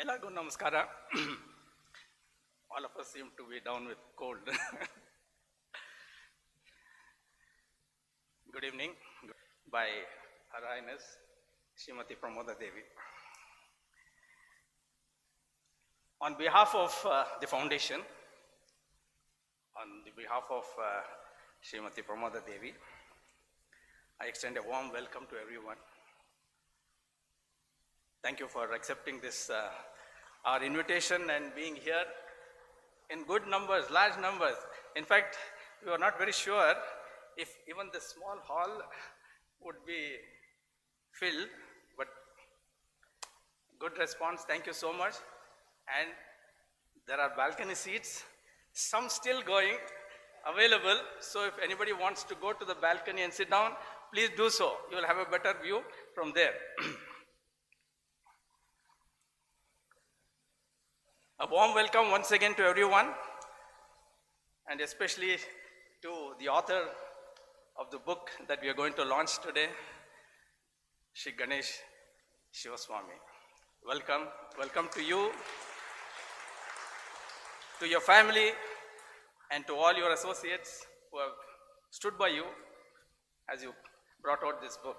Elagu namaskara. All of us seem to be down with cold. Good evening by Her Highness Srimati Pramoda Devi. On behalf of the foundation, on the behalf of Srimati Pramoda Devi, I extend a warm welcome to everyone. Thank you for accepting this, our invitation and being here in good numbers, large numbers. In fact, we were not very sure if even the small hall would be filled, but good response. Thank you so much. And there are balcony seats, some still going, available. So if anybody wants to go to the balcony and sit down, please do so. You will have a better view from there. A warm welcome once again to everyone, and especially to the author of the book that we are going to launch today, Shri Ganesh Shivaswamy. Welcome, welcome to you, to your family, and to all your associates who have stood by you as you brought out this book.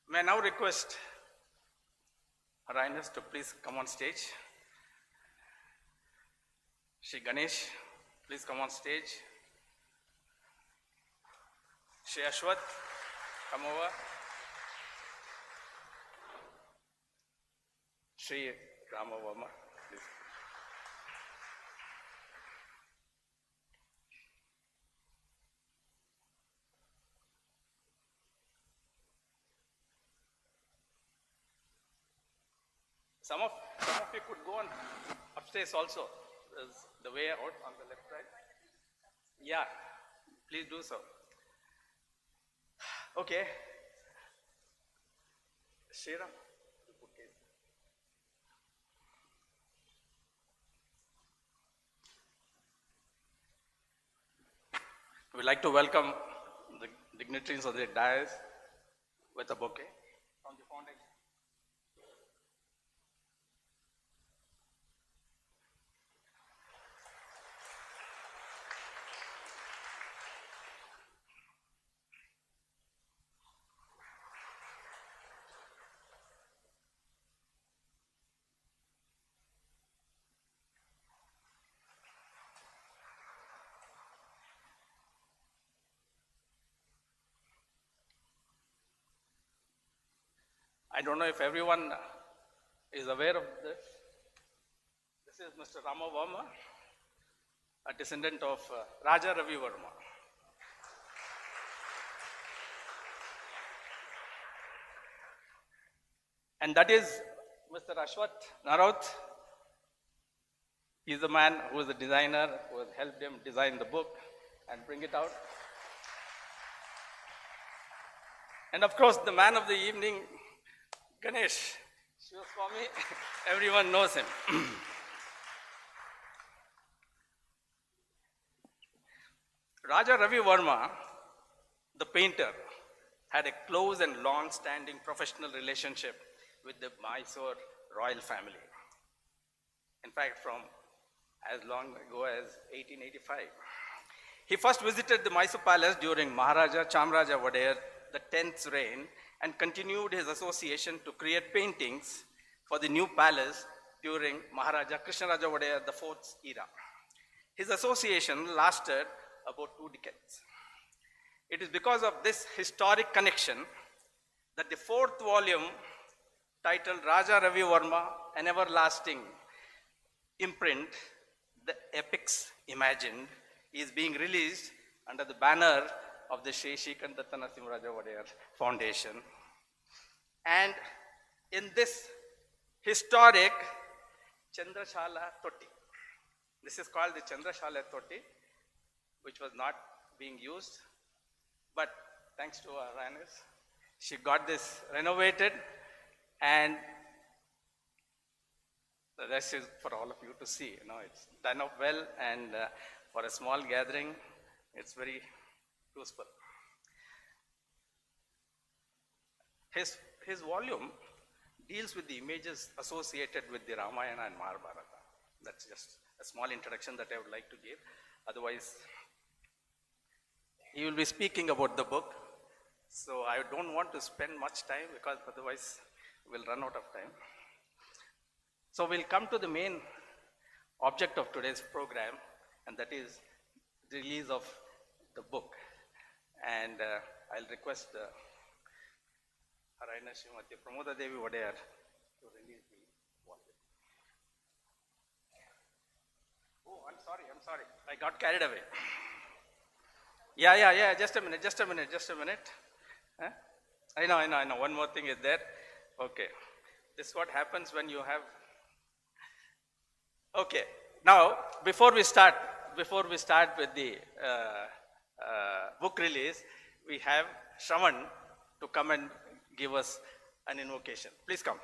May I now request Her Highness to please come on stage. Shri Ganesh, please come on stage. Shri Ashwath, come over. Shri Ravi Varma, please. Some of you could go on upstairs also. There's the way out on the left side. Yeah, please do so. Okay. Shriram, the bookcase. We'd like to welcome the dignitaries of the dais with a bouquet from the foundation. I don't know if everyone is aware of this. This is Mr. Ravi Varma, a descendant of Raja Ravi Varma. And that is Mr. Ashwath Naroth. He is the man who is the designer, who has helped him design the book and bring it out. And of course, the man of the evening, Ganesh Shivaswamy, everyone knows him. Raja Ravi Varma, the painter, had a close and long-standing professional relationship with the Mysore royal family. In fact, from as long ago as 1885. He first visited the Mysore palace during Maharaja Chamraja Wadiyar, the 10th reign, and continued his association to create paintings for the new palace during Maharaja Krishnaraja Wadiyar, the 4th era. His association lasted about 2 decades. It is because of this historic connection that the 4th volume, titled Raja Ravi Varma, An Everlasting Imprint, The Epics Imagined, is being released under the banner of the Srikantadatta Narasimharaja Wadiyar Foundation. And in this historic Chandrashala Totti, this is called the Chandrashala Totti, which was not being used, but thanks to Her Highness, she got this renovated, and the rest is for all of you to see. You know, it's done up well, and for a small gathering, it's very useful. His volume deals with the images associated with the Ramayana and Mahabharata. That's just a small introduction that I would like to give. Otherwise, he will be speaking about the book. So I don't want to spend much time because otherwise we'll run out of time. So we'll come to the main object of today's program, and that is the release of the book. And I'll request Harayana Srimati Pramoda Devi Wadiyar to release the volume. Oh, I'm sorry. I got carried away. Yeah. Just a minute. Huh? I know. One more thing is there. Okay. This is what happens when you have. Okay. Now, before we start with the book release, we have Shravan to come and give us an invocation. Please come.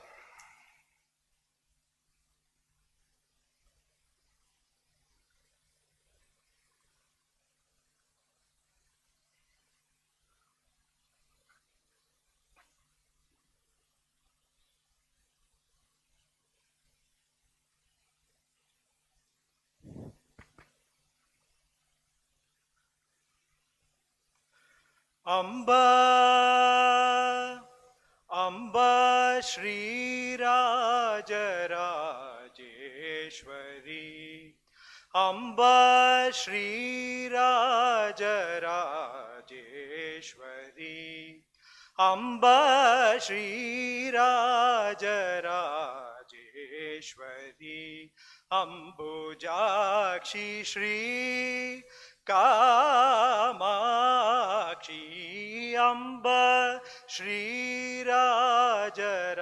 Amba Shri Raja Rajeshwari, Amba Shri Raja Rajeshwari, Amba Shri Raja Rajeshwari, Ambujakshi Shri Kamakshi, Amba Shri Raja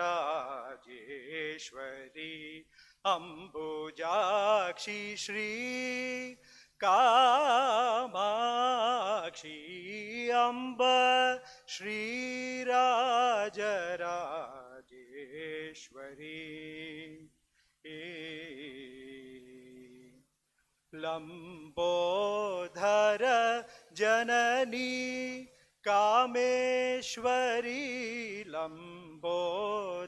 Rajeshwari, Ambujakshi Shri Kamakshi, Amba Shri Raja Rajeshwari. Lambodhara Janani Kameshwari, Lambodhara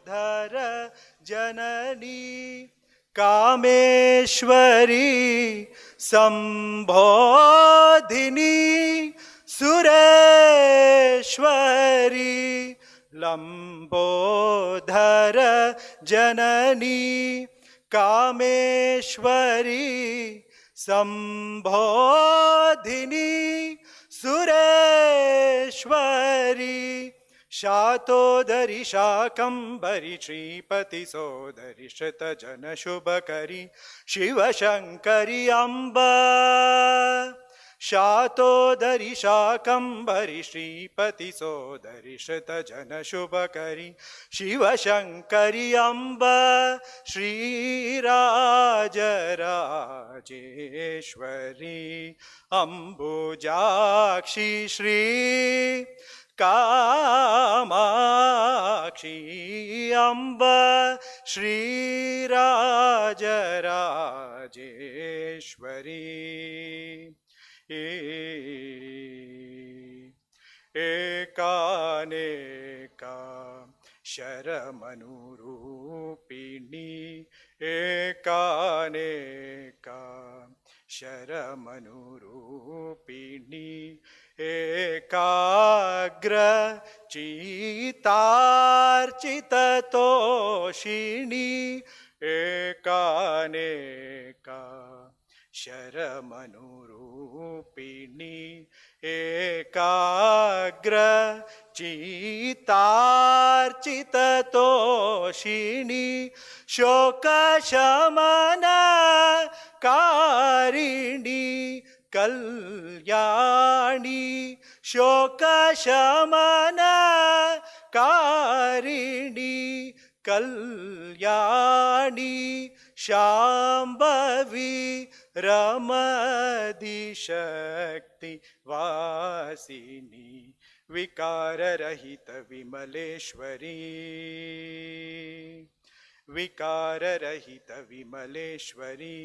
Janani Kameshwari, Sambodhini Sureshwari, Lambodhara Janani Kameshwari, Sambodhini Sureshwari, Shatodari Shakambari Shripati Sodari Shrita Jana Shubhakari, Shivashankari Amba, Shatodari Shakambari Shripati Sodari Shrita Jana Shubhakari, Shivashankari Amba, Shri Raja Rajeshwari, Ambujakshi Shri Kamakshi, Amba Shri Raja Rajeshwari. Ekaneka Sharamanurupini, Ekaneka Sharamanurupini, Ekagra Chitarchitatoshini, Ekaneka Sharamanurupini, Ekagra Chitarchitatoshini, Shokashamana Karini, Kalyani, Shokashamana Karini, Kalyani, Shambhavi Ramadi Shakti Vasini, Vikara Rahita Vimaleshwari. विकाररहित Vimleshwari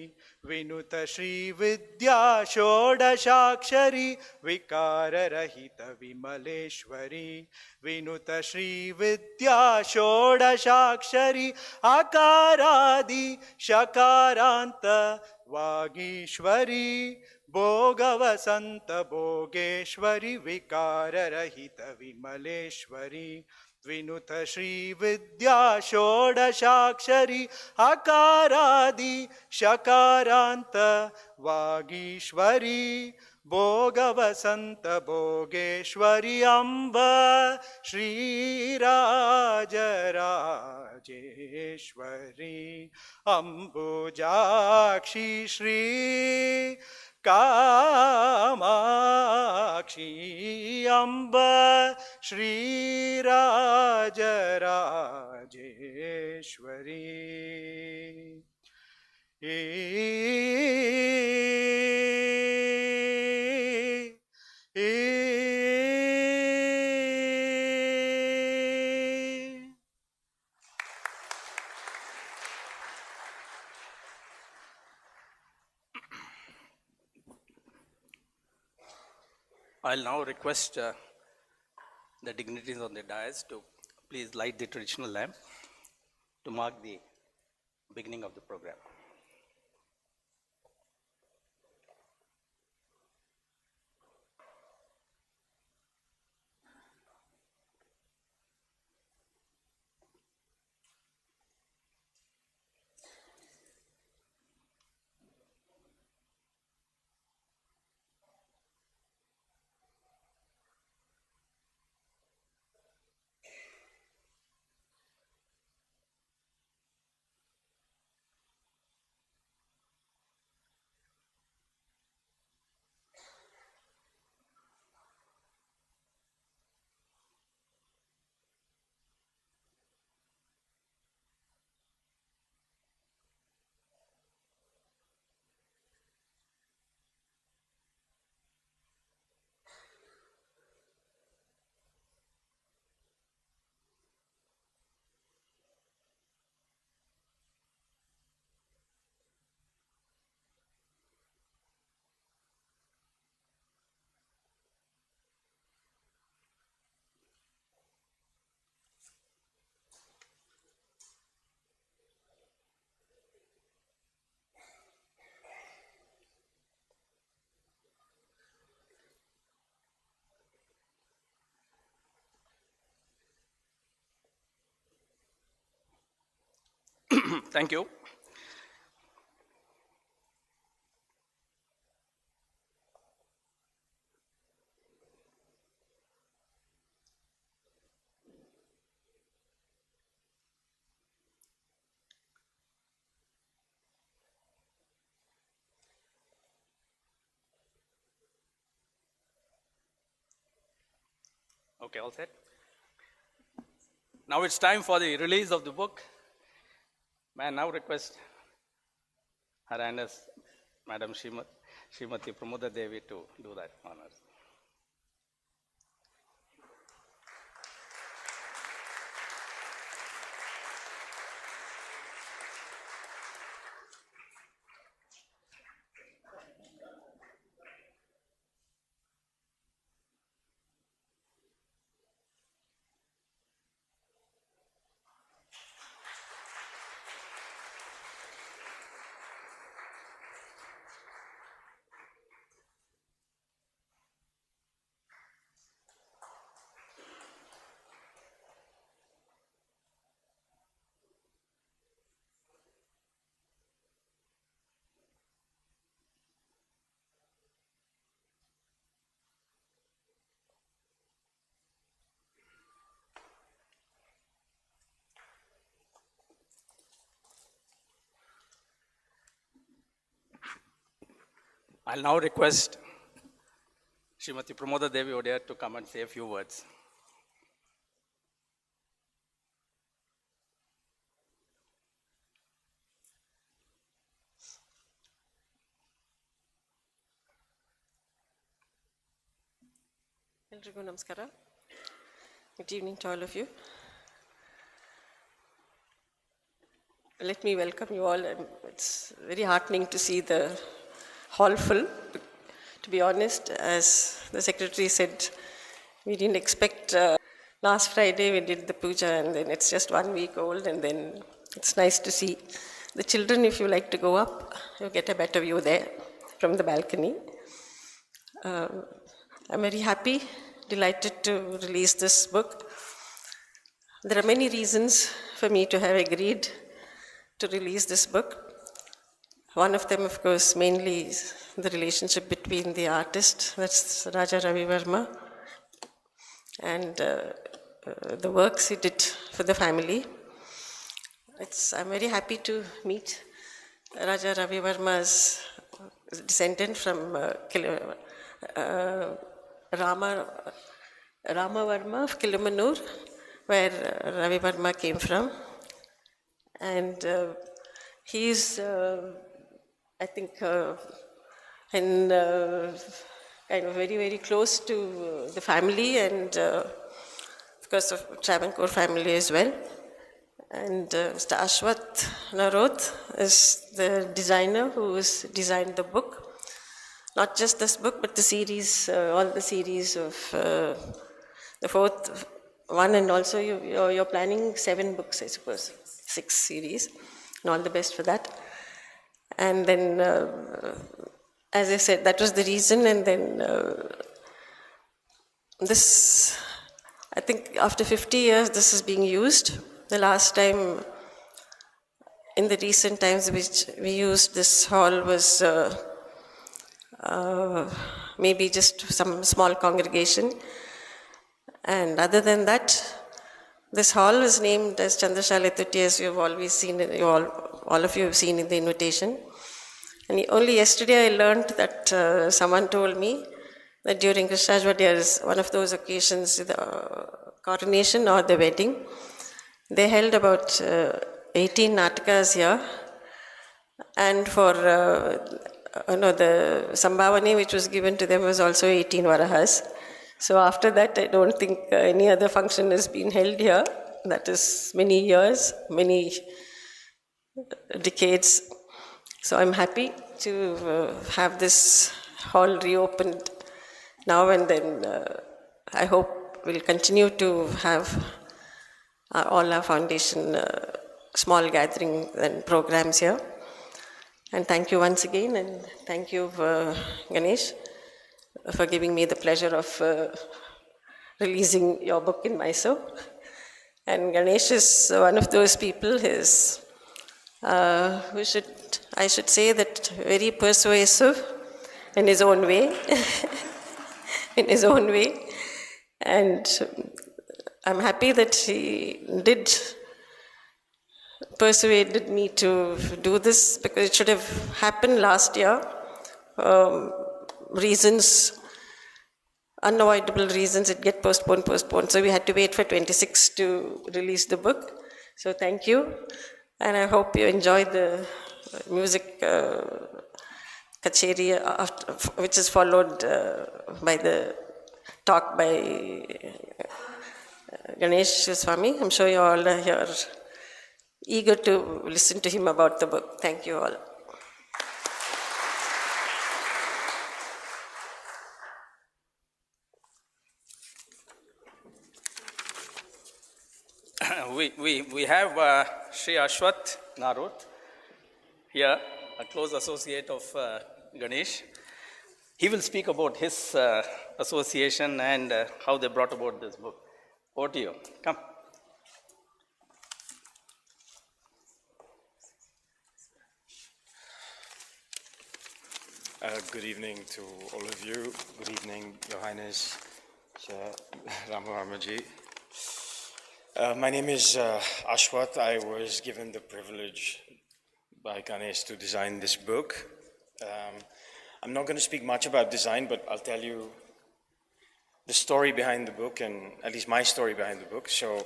विनुत Shri Vidya षोडशाक्षरी विकाररहित Vimleshwari विनुत Shri Vidya षोडशाक्षरी आकारादि शकारांत Vagishwari भोगवसंत Bhogeshwari विकाररहित Vimleshwari विनुत Shri Vidya षोडशाक्षरी आकारादि शकारांत Vagishwari भोगवसंत Bhogeshwari Amb Sri Rajarajeshwari अम्बुजाक्षी Shri Kamakshi Amb Sri Rajarajeshwari I'll now request the dignitaries on the dais to please light the traditional lamp to mark the beginning of the program. Thank you. Okay, all set. Now it's time for the release of the book. May I now request Her Highness Madam Srimati Pramoda Devi to do that honors. I'll now request Srimati Pramoda Devi Wadiyar to come and say a few words. ಎಲ್ರಿಗೂ ನಮಸ್ಕಾರ. Good evening to all of you. Let me welcome you all. And it's very heartening to see the hall full. To be honest, as the secretary said, we didn't expect. Last Friday we did the puja, and then it's just 1 week old, and then it's nice to see the children. If you like to go up, you get a better view there from the balcony. I'm very happy, delighted to release this book. There are many reasons for me to have agreed to release this book. One of them, of course, mainly is the relationship between the artist, that's Raja Ravi Varma, and the works he did for the family. I'm very happy to meet Raja Ravi Varma's descendant from Rama Varma of Kilimanur, where Ravi Varma came from. And he's, I think, kind of very, very close to the family, and of course of Travancore family as well. And Mr. Ashwath Narot is the designer who has designed the book. Not just this book, but the series, all the series of the fourth one, and also you're planning 7 books, I suppose, 6 series, and all the best for that. And then, as I said, that was the reason, and then this, I think after 50 years, this is being used. The last time, in the recent times which we used this hall was maybe just some small congregation. And other than that, this hall is named as Chandrashala Tutti, as you've always seen, all of you have seen in the invitation. And only yesterday I learned that someone told me that during Krishnaj Wadiyar's, one of those occasions, the coronation or the wedding, they held about 18 natakas here. And for the Sambhavani which was given to them was also 18 varahas. So after that, I don't think any other function has been held here. That is many years, many decades. So I'm happy to have this hall reopened now, and then I hope we'll continue to have all our foundation small gatherings and programs here. And thank you once again, and thank you, Ganesh, for giving me the pleasure of releasing your book in Mysore. And Ganesh is one of those people I should say that very persuasive in his own way, in his own way. And I'm happy that he did persuaded me to do this, because it should have happened last year. Unavoidable reasons, it get postponed. So we had to wait for 26 to release the book. So thank you. And I hope you enjoy the music kacheri, which is followed by the talk by Ganesh Shivaswamy. I'm sure you all are here eager to listen to him about the book. Thank you all. We have Sri Ashwath Narot here, a close associate of Ganesh. He will speak about his association and how they brought about this book. Over to you. Come. Good evening to all of you. Good evening, Your Highness, Ravi Varma. My name is Ashwath. I was given the privilege by Ganesh to design this book. I'm not going to speak much about design, but I'll tell you the story behind the book, and at least my story behind the book. So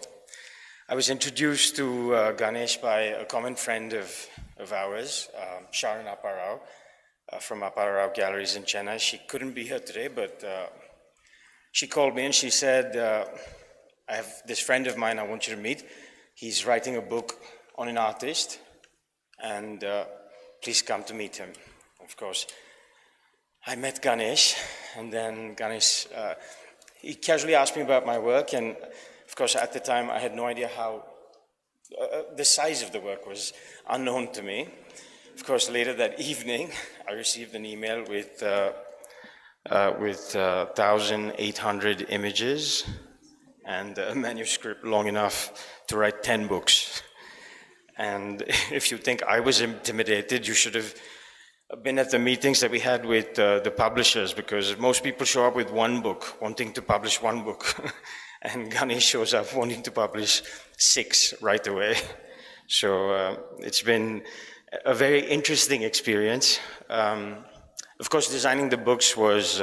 I was introduced to Ganesh by a common friend of ours, Sharon Apparao, from Apparao Galleries in Chennai. She couldn't be here today, but she called me and she said, I have this friend of mine I want you to meet. He's writing a book on an artist, and please come to meet him. Of course, I met Ganesh, and then Ganesh, he casually asked me about my work, and of course, at the time, I had no idea how, the size of the work was unknown to me. Of course, later that evening, I received an email with 1,800 images and a manuscript long enough to write 10 books. And if you think I was intimidated, you should have been at the meetings that we had with the publishers, because most people show up with one book, wanting to publish one book. And Ganesh shows up wanting to publish 6 right away. So it's been a very interesting experience. Of course, designing the books was,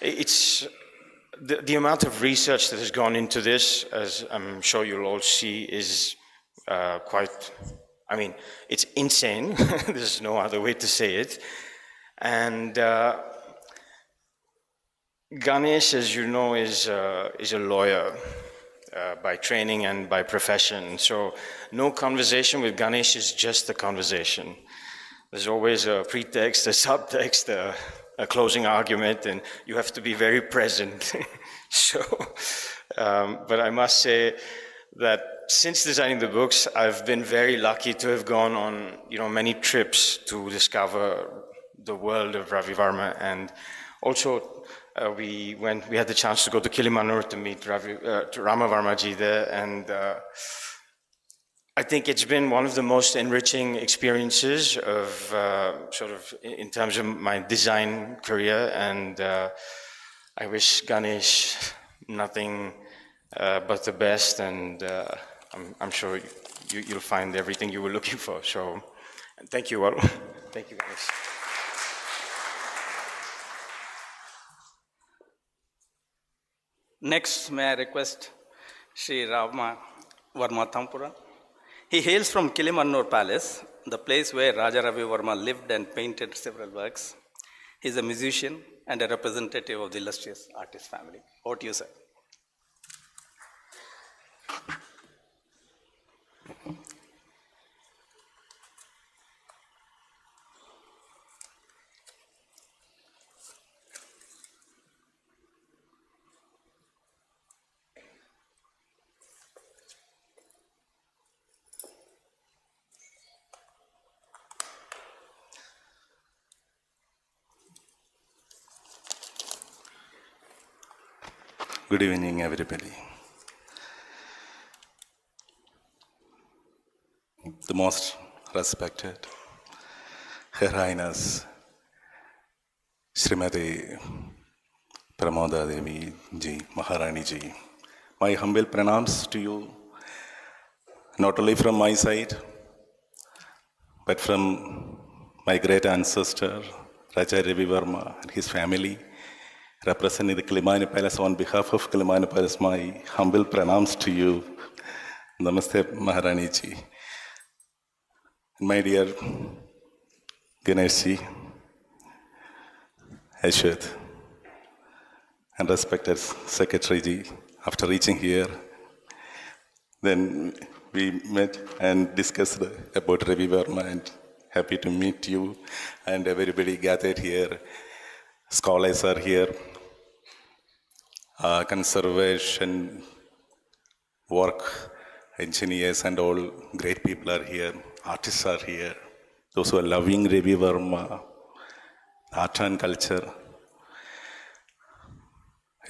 it's the amount of research that has gone into this, as I'm sure you'll all see, is quite, I mean, it's insane. There's no other way to say it. And Ganesh, as you know, is a lawyer by training and by profession. So no conversation with Ganesh is just a conversation. There's always a pretext, a subtext, a closing argument, and you have to be very present. So, but I must say that since designing the books, I've been very lucky to have gone on, many trips to discover the world of Ravi Varma, and also we had the chance to go to Kilimanur to meet Rama Varmaji there, and I think it's been one of the most enriching experiences of in terms of my design career, and I wish Ganesh nothing but the best, and I'm sure you'll find everything you were looking for. So thank you all. Thank you, Ganesh. Next, may I request Sri Rama Varma Thampura. He hails from Kilimanur Palace, the place where Raja Ravi Varma lived and painted several works. He is a musician and a representative of the illustrious artist family. Over to you, sir. Good evening, everybody. The most respected Her Highness Srimati Pramoda Devi Ji, Maharani Ji, my humble pranams to you, not only from my side, but from my great ancestor, Raja Ravi Varma and his family, representing the Kilimani Palace. On behalf of Kilimani Palace, my humble pranams to you. Namaste, Maharani Ji. My dear Ganesh Ji, Ashwat, and respected Secretary Ji, after reaching here, then we met and discussed about Ravi Varma, and happy to meet you and everybody gathered here. Scholars are here, conservation work, engineers and all great people are here, artists are here, those who are loving Ravi Varma, art and culture,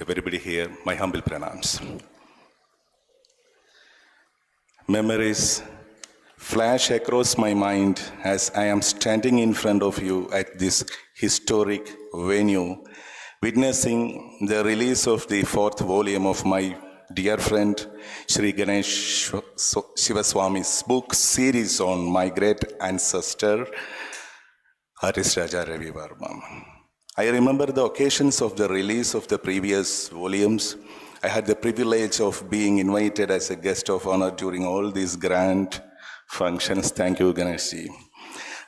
everybody here, my humble pranams. Memories flash across my mind as I am standing in front of you at this historic venue, witnessing the release of the 4th volume of my dear friend Sri Ganesh Shivaswamy's book series on my great ancestor, artist Raja Ravi Varma. I remember the occasions of the release of the previous volumes. I had the privilege of being invited as a guest of honor during all these grand functions. Thank you, Ganesh.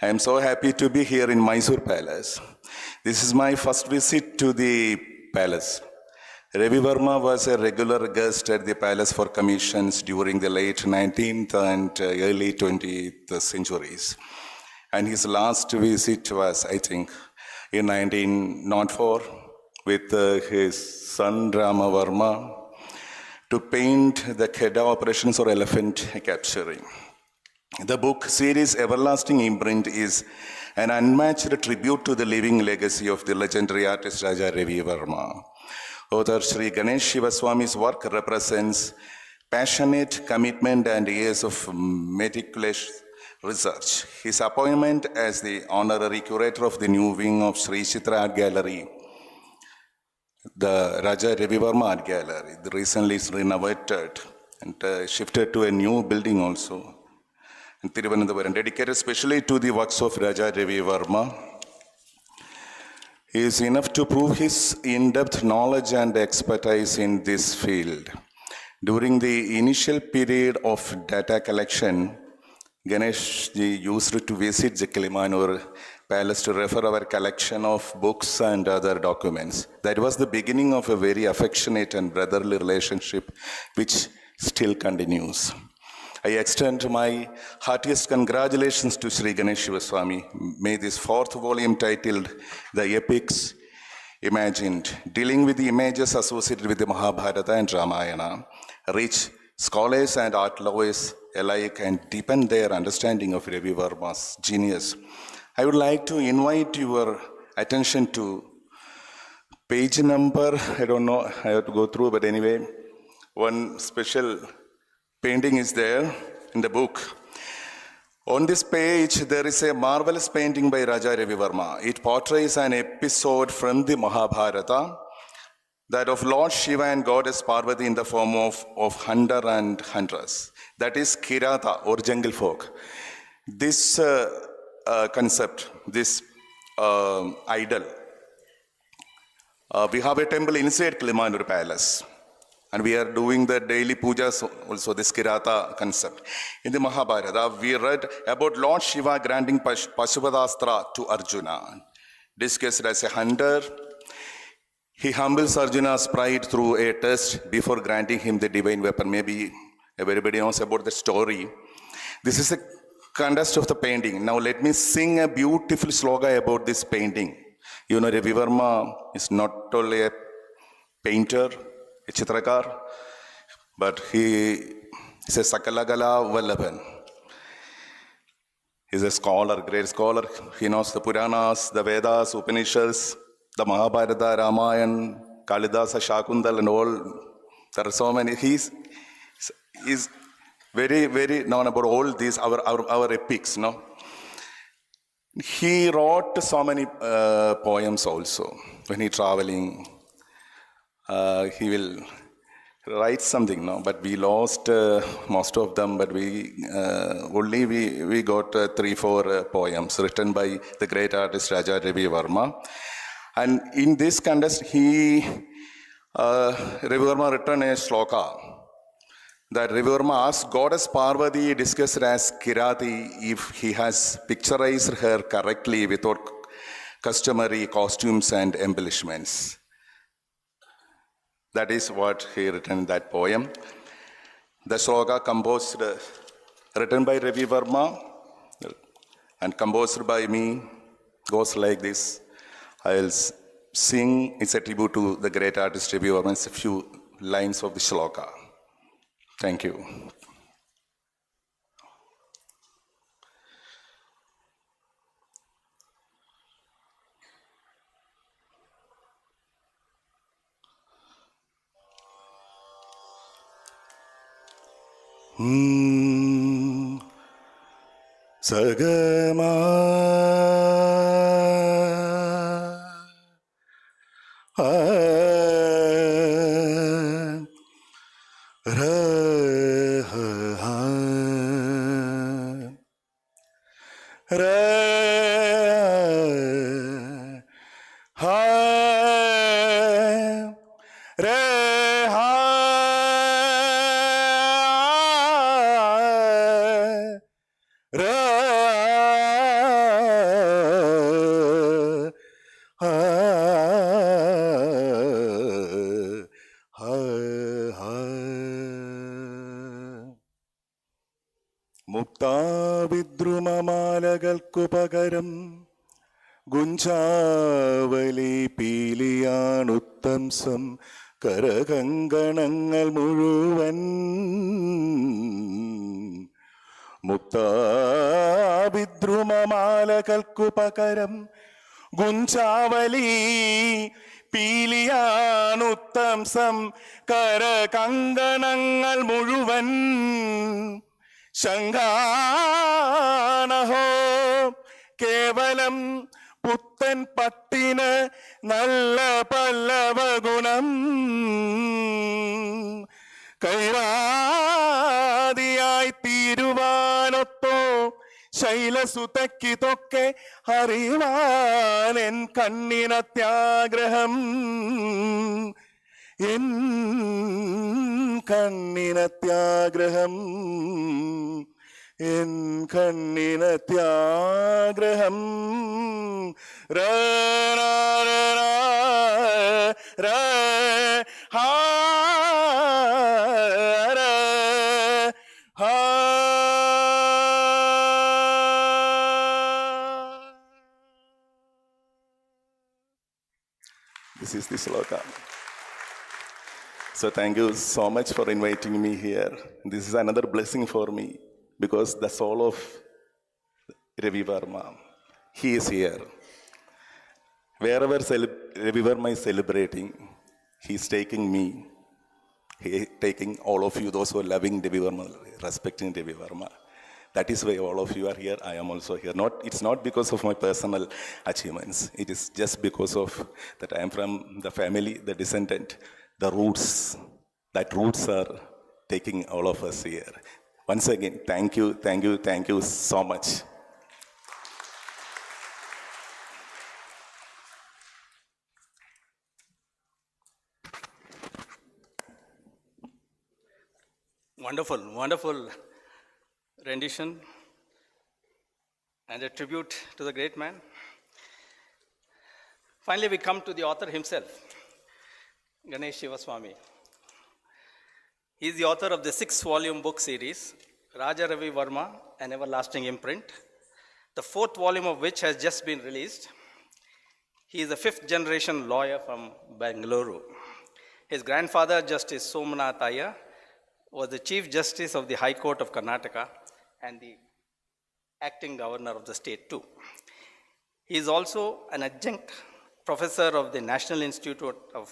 I am so happy to be here in Mysore Palace. This is my first visit to the palace. Ravi Varma was a regular guest at the palace for commissions during the late 19th and early 20th centuries. And his last visit was, I think, in 1904 with his son Rama Varma to paint the Ghata operations or elephant capturing. The book series Everlasting Imprint is an unmatched tribute to the living legacy of the legendary artist Raja Ravi Varma. Author Sri Ganesh Shivaswamy's work represents passionate commitment and years of meticulous research. His appointment as the honorary curator of the new wing of Sri Chitra Art Gallery, the Raja Ravi Varma Art Gallery, recently is renovated and shifted to a new building also in Thiruvananthapuram, dedicated especially to the works of Raja Ravi Varma, is enough to prove his in-depth knowledge and expertise in this field. During the initial period of data collection, Ganesh used to visit the Kilimanur Palace to refer our collection of books and other documents. That was the beginning of a very affectionate and brotherly relationship which still continues. I extend my heartiest congratulations to Sri Ganesh Shivaswamy. May this fourth volume titled The Epics Imagined, dealing with the images associated with the Mahabharata and Ramayana, reach scholars and art lovers alike and deepen their understanding of Ravi Varma's genius. I would like to invite your attention to page number, I don't know, I have to go through, but anyway, one special painting is there in the book. On this page, there is a marvelous painting by Raja Ravi Varma. It portrays an episode from the Mahabharata, that of Lord Shiva and Goddess Parvati in the form of hunter and huntress. That is Kirata or jungle folk. This concept, this idol, we have a temple inside Kilimanur Palace. And we are doing the daily pujas, also this Kirata concept. In the Mahabharata, we read about Lord Shiva granting Pashupastra to Arjuna. Discussed as a hunter, he humbles Arjuna's pride through a test before granting him the divine weapon. Maybe everybody knows about the story. This is a context of the painting. Now let me sing a beautiful sloga about this painting. You know, Ravi Varma is not only a painter, a chitrakar, but he is a Sakalagala Vallabhan. He is a scholar, great scholar. He knows the Puranas, the Vedas, Upanishads, the Mahabharata, Ramayana, Kalidasa, Shakuntal, and all. There are so many. He is very, very known about all these, our epics, no? He wrote so many poems also. When he traveling, he will write something, no? But we lost most of them, but we got 3-4 poems written by the great artist Raja Ravi Varma. And in this context, Ravi Varma written a sloka that Ravi Varma asked Goddess Parvati, discussed as Kirati, if he has picturized her correctly without customary costumes and embellishments. That is what he written in that poem. The sloka written by Ravi Varma and composed by me goes like this. I'll sing, it's a tribute to the great artist Ravi Varma. It's a few lines of the shloka. Thank you. Sagama വിദ്രുമമാലകൾക്കു പകരം ഗുഞ്ചാവലി പീലിയാണുത്തംസം കരകങ്കണങ്ങൾ മുഴുവൻ മുക്താവിദ്രുമമാലകൾക്കു പകരം ഗുഞ്ചാവലി പീലിയാണുത്തംസം കരകങ്കണങ്ങൾ മുഴുവൻ ശങ്കാനഹോ കേവലം പുത്തൻ പട്ടിന് നല്ല പല്ലവ ഗുണം കൈവാദിയായി തീരുവാനൊത്തോ ശൈലസുതക്കിതൊക്കെ അറിവാൻ N കണ്ണിനത്യാഗ്രഹം N കണ്ണിനത്യാഗ്രഹം N കണ്ണിനത്യാഗ്രഹം ര ഹാ This is the sloka. So thank you so much for inviting me here. This is another blessing for me because the soul of Ravi Varma, he is here. Wherever Ravi Varma is celebrating, he is taking me, he is taking all of you, those who are loving Ravi Varma, respecting Ravi Varma. That is why all of you are here. I am also here. It's not because of my personal achievements. It is just because of that I am from the family, the descendant, the roots. That roots are taking all of us here. Once again, thank you, thank you, thank you so much. Wonderful, wonderful rendition and a tribute to the great man. Finally, we come to the author himself, Ganesh Shivaswamy. He is the author of the 6-volume book series, Raja Ravi Varma, An Everlasting Imprint, the 4th volume of which has just been released. He is a 5th-generation lawyer from Bengaluru. His grandfather, Justice Somnath Iyer, was the Chief Justice of the High Court of Karnataka and the acting governor of the state too. He is also an adjunct professor of the National Institute of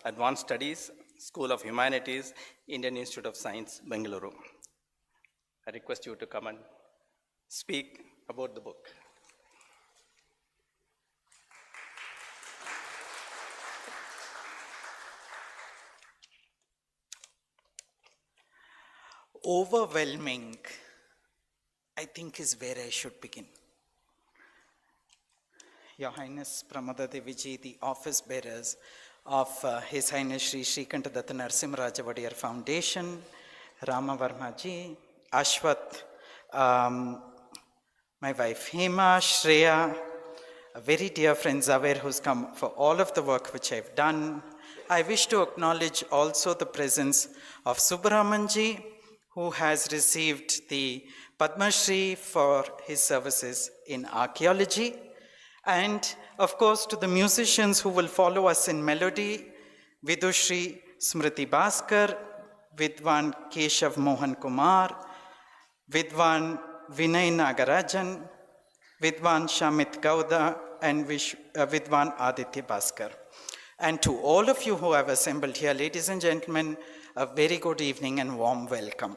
Advanced Studies, School of Humanities, Indian Institute of Science, Bengaluru. I request you to come and speak about the book. Overwhelming, I think, is where I should begin. Your Highness Pramada Deviji, the office bearers of His Highness Shri Srikantadatta Narasimharaja Wadiyar Foundation, Rama Varma ji, Ashwath, my wife Hema, Shreya, a very dear friend Zaver who's come for all of the work which I've done. I wish to acknowledge also the presence of Subramanianji, who has received the Padma Shri for his services in archaeology. And of course to the musicians who will follow us in melody, Vidushri Smruthi Bhaskar, Vidwan Keshav Mohankumar, Vidwan Vinay Nagarajan, Vidwan Shamith Gowda, and Vidwan Aditya Bhaskar. And to all of you who have assembled here, ladies and gentlemen, a very good evening and warm welcome.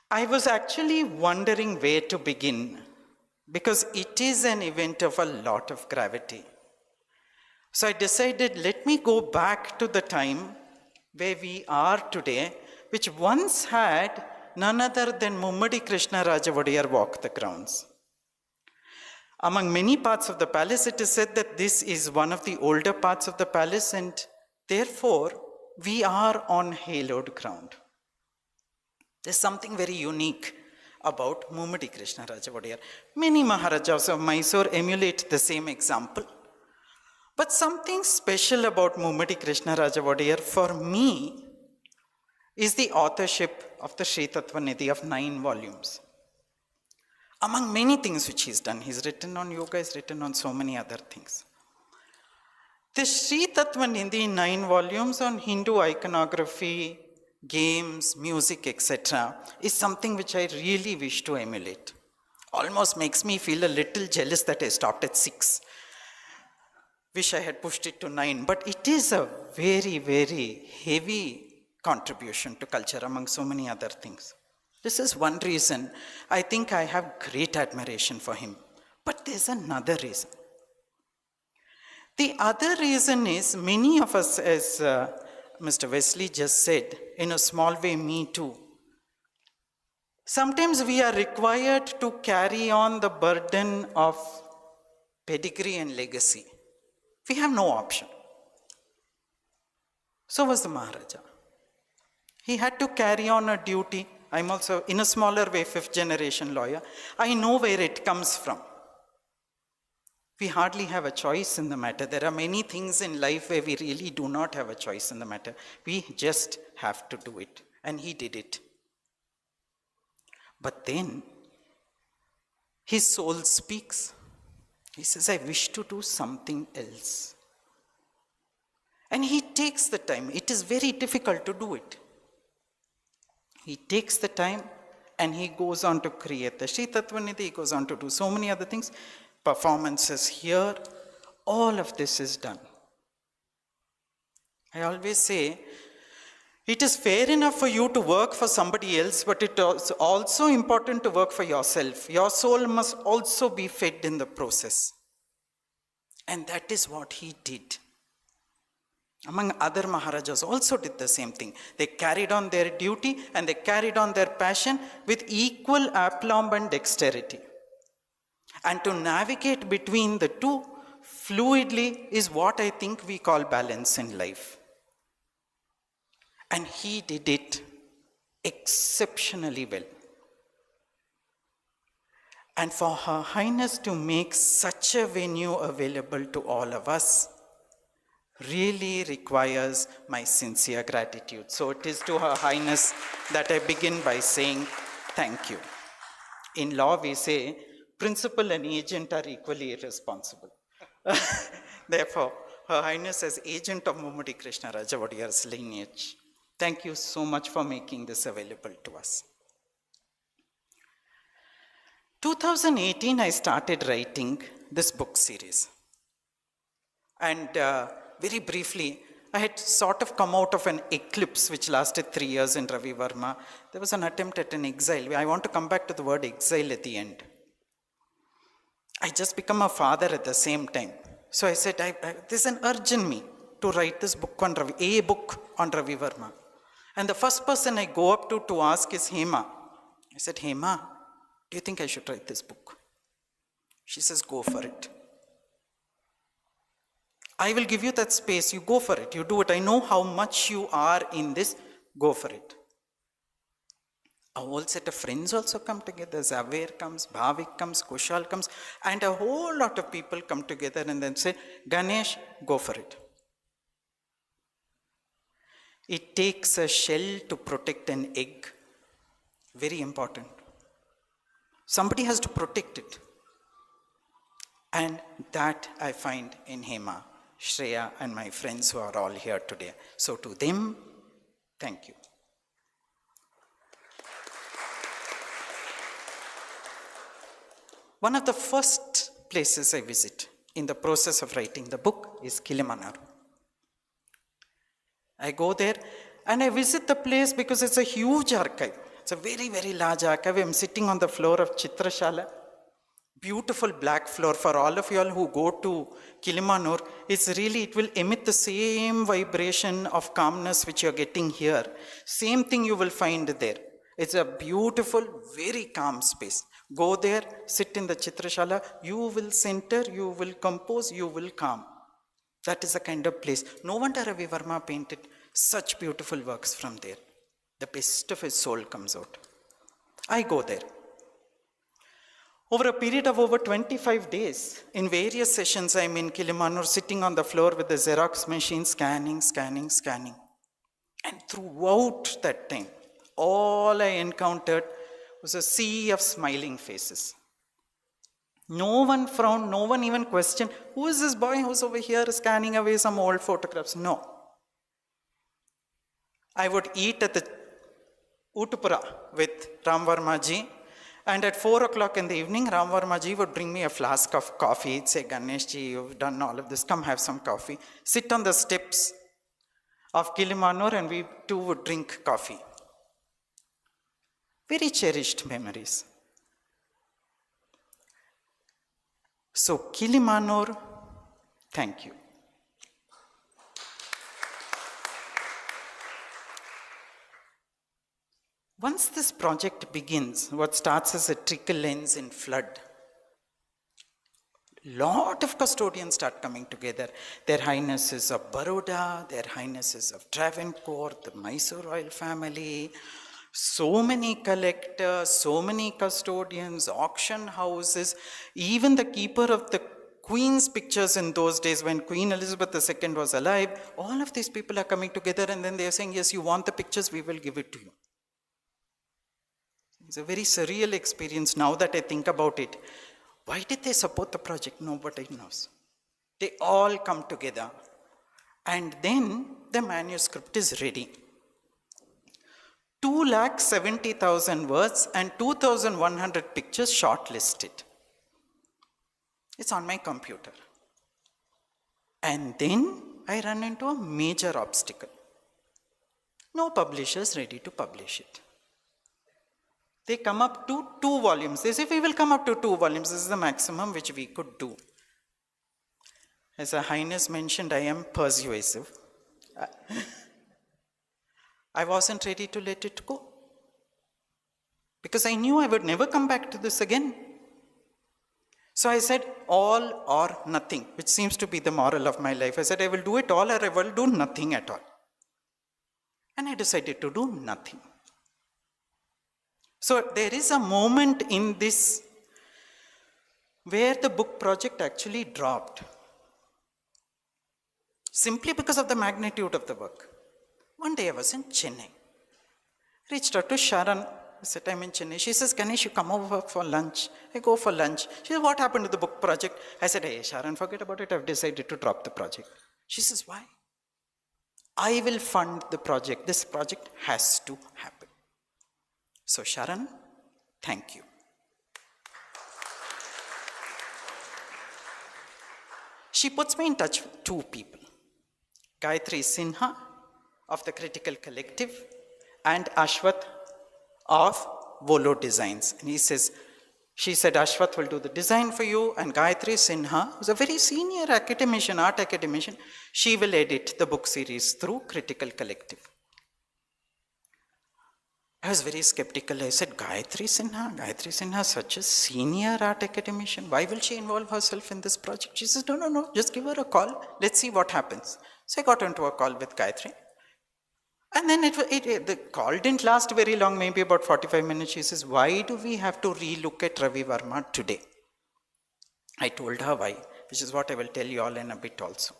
I was actually wondering where to begin, because it is an event of a lot of gravity. So I decided, let me go back to the time where we are today, which once had none other than Mummadi Krishna Raja Wadiyar walk the grounds. Among many parts of the palace, it is said that this is one of the older parts of the palace, and therefore we are on hallowed ground. There's something very unique about Mummadi Krishna Raja Wadiyar. Many Maharajas of Mysore emulate the same example. But something special about Mummadi Krishna Raja Wadiyar for me is the authorship of the Sri Tattva Nidhi of 9 volumes. Among many things which he's done, he's written on yoga, he's written on so many other things. The Sri Tattva Nidhi, 9 volumes on Hindu iconography, games, music, etc., is something which I really wish to emulate. Almost makes me feel a little jealous that I stopped at 6. Wish I had pushed it to 9, but it is a very, very heavy contribution to culture among so many other things. This is one reason I think I have great admiration for him. But there's another reason. The other reason is many of us, as Mr. Wesley just said, in a small way, me too. Sometimes we are required to carry on the burden of pedigree and legacy. We have no option. So was the Maharaja. He had to carry on a duty. I'm also, in a smaller way, 5th generation lawyer. I know where it comes from. We hardly have a choice in the matter. There are many things in life where we really do not have a choice in the matter. We just have to do it. And he did it. But then, his soul speaks. He says, I wish to do something else. And he takes the time. It is very difficult to do it. He takes the time and he goes on to create the Sri Tattva Nidhi. He goes on to do so many other things. Performances here. All of this is done. I always say, it is fair enough for you to work for somebody else, but it is also important to work for yourself. Your soul must also be fed in the process. And that is what he did. Among other Maharajas also did the same thing. They carried on their duty and they carried on their passion with equal aplomb and dexterity. And to navigate between the two fluidly is what I think we call balance in life. And he did it exceptionally well. And for Her Highness to make such a venue available to all of us really requires my sincere gratitude. So it is to Her Highness that I begin by saying thank you. In law we say, principal and agent are equally irresponsible. Therefore, Her Highness as agent of Mummadi Krishna Raja Wadiyar's lineage, thank you so much for making this available to us. 2018, I started writing this book series. And very briefly, I had sort of come out of an eclipse which lasted 3 years in Ravi Varma. There was an attempt at an exile. I want to come back to the word exile at the end. I just become a father at the same time. So I said, there's an urge in me to write this book on a book on Ravi Varma. And the first person I go up to ask is Hema. I said, Hema, do you think I should write this book? She says, go for it. I will give you that space. You go for it. You do it. I know how much you are in this. Go for it. A whole set of friends also come together. Zaver comes, Bhavik comes, Kushal comes, and a whole lot of people come together and then say, Ganesh, go for it. It takes a shell to protect an egg. Very important. Somebody has to protect it. And that I find in Hema, Shreya, and my friends who are all here today. So to them, thank you. One of the first places I visit in the process of writing the book is Kilimanjaro. I go there and I visit the place because it's a huge archive. It's a very, very large archive. I'm sitting on the floor of Chitrashala. Beautiful black floor. For all of you all who go to Kilimanjaro, it will emit the same vibration of calmness which you're getting here. Same thing you will find there. It's a beautiful, very calm space. Go there, sit in the Chitrashala, you will center, you will compose, you will calm. That is the kind of place. No wonder Ravi Varma painted such beautiful works from there. The best of his soul comes out. I go there. Over a period of over 25 days, in various sessions, I'm in Kilimanjaro, sitting on the floor with the Xerox machine, scanning. And throughout that time, all I encountered was a sea of smiling faces. No one frowned, no one even questioned, who is this boy who's over here scanning away some old photographs? No. I would eat at the Utupura with Ram Varma ji, and at 4 o'clock in the evening, Ram Varma ji would bring me a flask of coffee. He'd say, Ganesh ji, you've done all of this, come have some coffee. Sit on the steps of Kilimanur and we two would drink coffee. Very cherished memories. So Kilimanur, thank you. Once this project begins, what starts as a trickle ends in flood. Lot of custodians start coming together. Their Highnesses of Baroda, their Highnesses of Travancore, the Mysore royal family, so many collectors, so many custodians, auction houses, even the keeper of the Queen's pictures in those days when Queen Elizabeth II was alive, all of these people are coming together and then they are saying, yes, you want the pictures, we will give it to you. It's a very surreal experience now that I think about it. Why did they support the project? Nobody knows. They all come together. And then the manuscript is ready. 270,000 words and 2,100 pictures shortlisted. It's on my computer. And then I run into a major obstacle. No publishers ready to publish it. They come up to 2 volumes. They say, we will come up to 2 volumes. This is the maximum which we could do. As Her Highness mentioned, I am persuasive. I wasn't ready to let it go. Because I knew I would never come back to this again. So I said, all or nothing, which seems to be the moral of my life. I said, I will do it all or I will do nothing at all. And I decided to do nothing. So there is a moment in this where the book project actually dropped. Simply because of the magnitude of the work. One day I was in Chennai. Reached out to Sharon. I said, I'm in Chennai. She says, Ganesh, you come over for lunch. I go for lunch. She said, what happened to the book project? I said, hey, Sharon, forget about it. I've decided to drop the project. She says, why? I will fund the project. This project has to happen. So Sharon, thank you. She puts me in touch with 2 people. Gayatri Sinha of the Critical Collective and Ashwath of Volo Designs. And she said, Ashwath will do the design for you, and Gayatri Sinha, who's a very senior academician, art academician, she will edit the book series through Critical Collective. I was very skeptical. I said, Gayatri Sinha, such a senior art academician. Why will she involve herself in this project? She says, no, just give her a call. Let's see what happens. So I got into a call with Gayatri. And then the call didn't last very long, maybe about 45 minutes. She says, why do we have to relook at Ravi Varma today? I told her why, which is what I will tell you all in a bit also.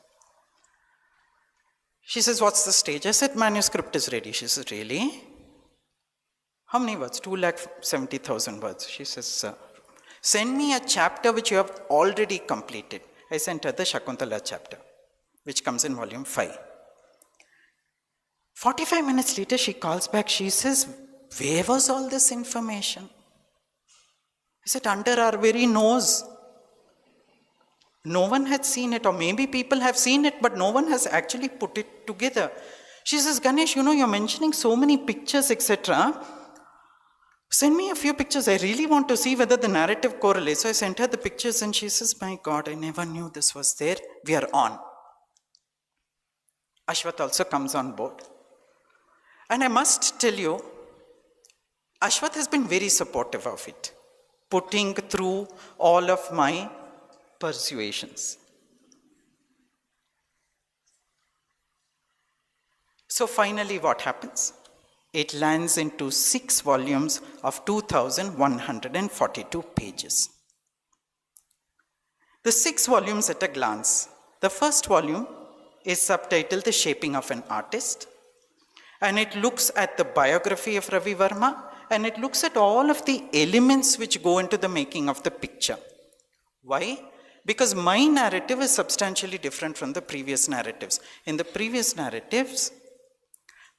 She says, what's the stage? I said, manuscript is ready. She says, really? How many words? 270,000 words. She says, send me a chapter which you have already completed. I sent her the Shakuntala chapter, which comes in volume 5. 45 minutes later, she calls back. She says, where was all this information? I said, under our very nose. No one had seen it, or maybe people have seen it, but no one has actually put it together. She says, Ganesh, you're mentioning so many pictures, etc. Send me a few pictures. I really want to see whether the narrative correlates. So I sent her the pictures and she says, my God, I never knew this was there. We are on. Ashwath also comes on board. And I must tell you, Ashwath has been very supportive of it, putting through all of my persuasions. So finally what happens? It lands into 6 volumes of 2,142 pages. The 6 volumes at a glance. The first volume is subtitled The Shaping of an Artist, and it looks at the biography of Ravi Varma, and it looks at all of the elements which go into the making of the picture. Why? Because my narrative is substantially different from the previous narratives. In the previous narratives,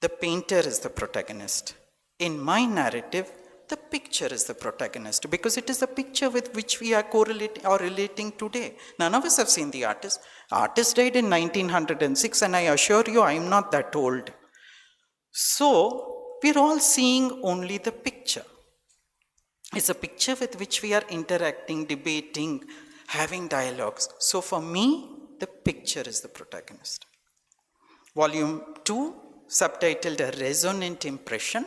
the painter is the protagonist. In my narrative, the picture is the protagonist, because it is the picture with which we are correlating or relating today. None of us have seen the artist. Artist died in 1906, and I assure you I am not that old. So, we're all seeing only the picture. It's a picture with which we are interacting, debating, having dialogues. So for me, the picture is the protagonist. Volume 2, subtitled A Resonant Impression,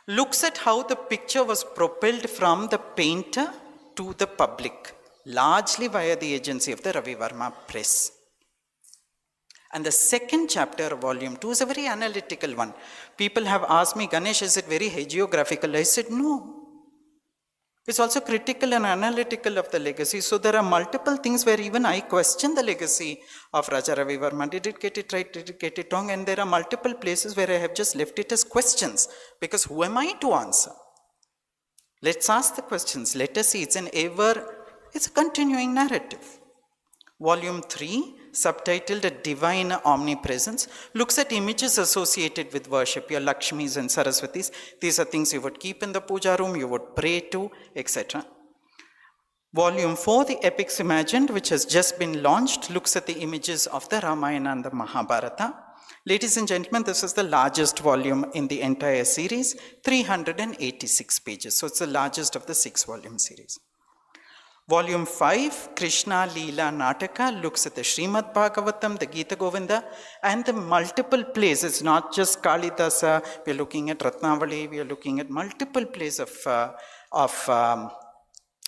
looks at how the picture was propelled from the painter to the public, largely via the agency of the Ravi Varma press. And the second chapter of volume 2 is a very analytical one. People have asked me, Ganesh, is it very hagiographical? I said, no. It's also critical and analytical of the legacy. So there are multiple things where even I question the legacy of Raja Ravi Varma. Did it get it right? Did it get it wrong? And there are multiple places where I have just left it as questions. Because who am I to answer? Let's ask the questions. Let us see. It's a continuing narrative. Volume 3, subtitled A Divine Omnipresence, looks at images associated with worship, your Lakshmis and Saraswatis. These are things you would keep in the puja room, you would pray to, etc. Volume 4, The Epics Imagined, which has just been launched, looks at the images of the Ramayana and the Mahabharata. Ladies and gentlemen, this is the largest volume in the entire series, 386 pages. So it's the largest of the 6-volume series. Volume 5, Krishna Leela Nataka, looks at the Srimad Bhagavatam, the Gita Govinda, and the multiple plays. It's not just Kalidasa, we are looking at Ratnavali, we are looking at multiple plays of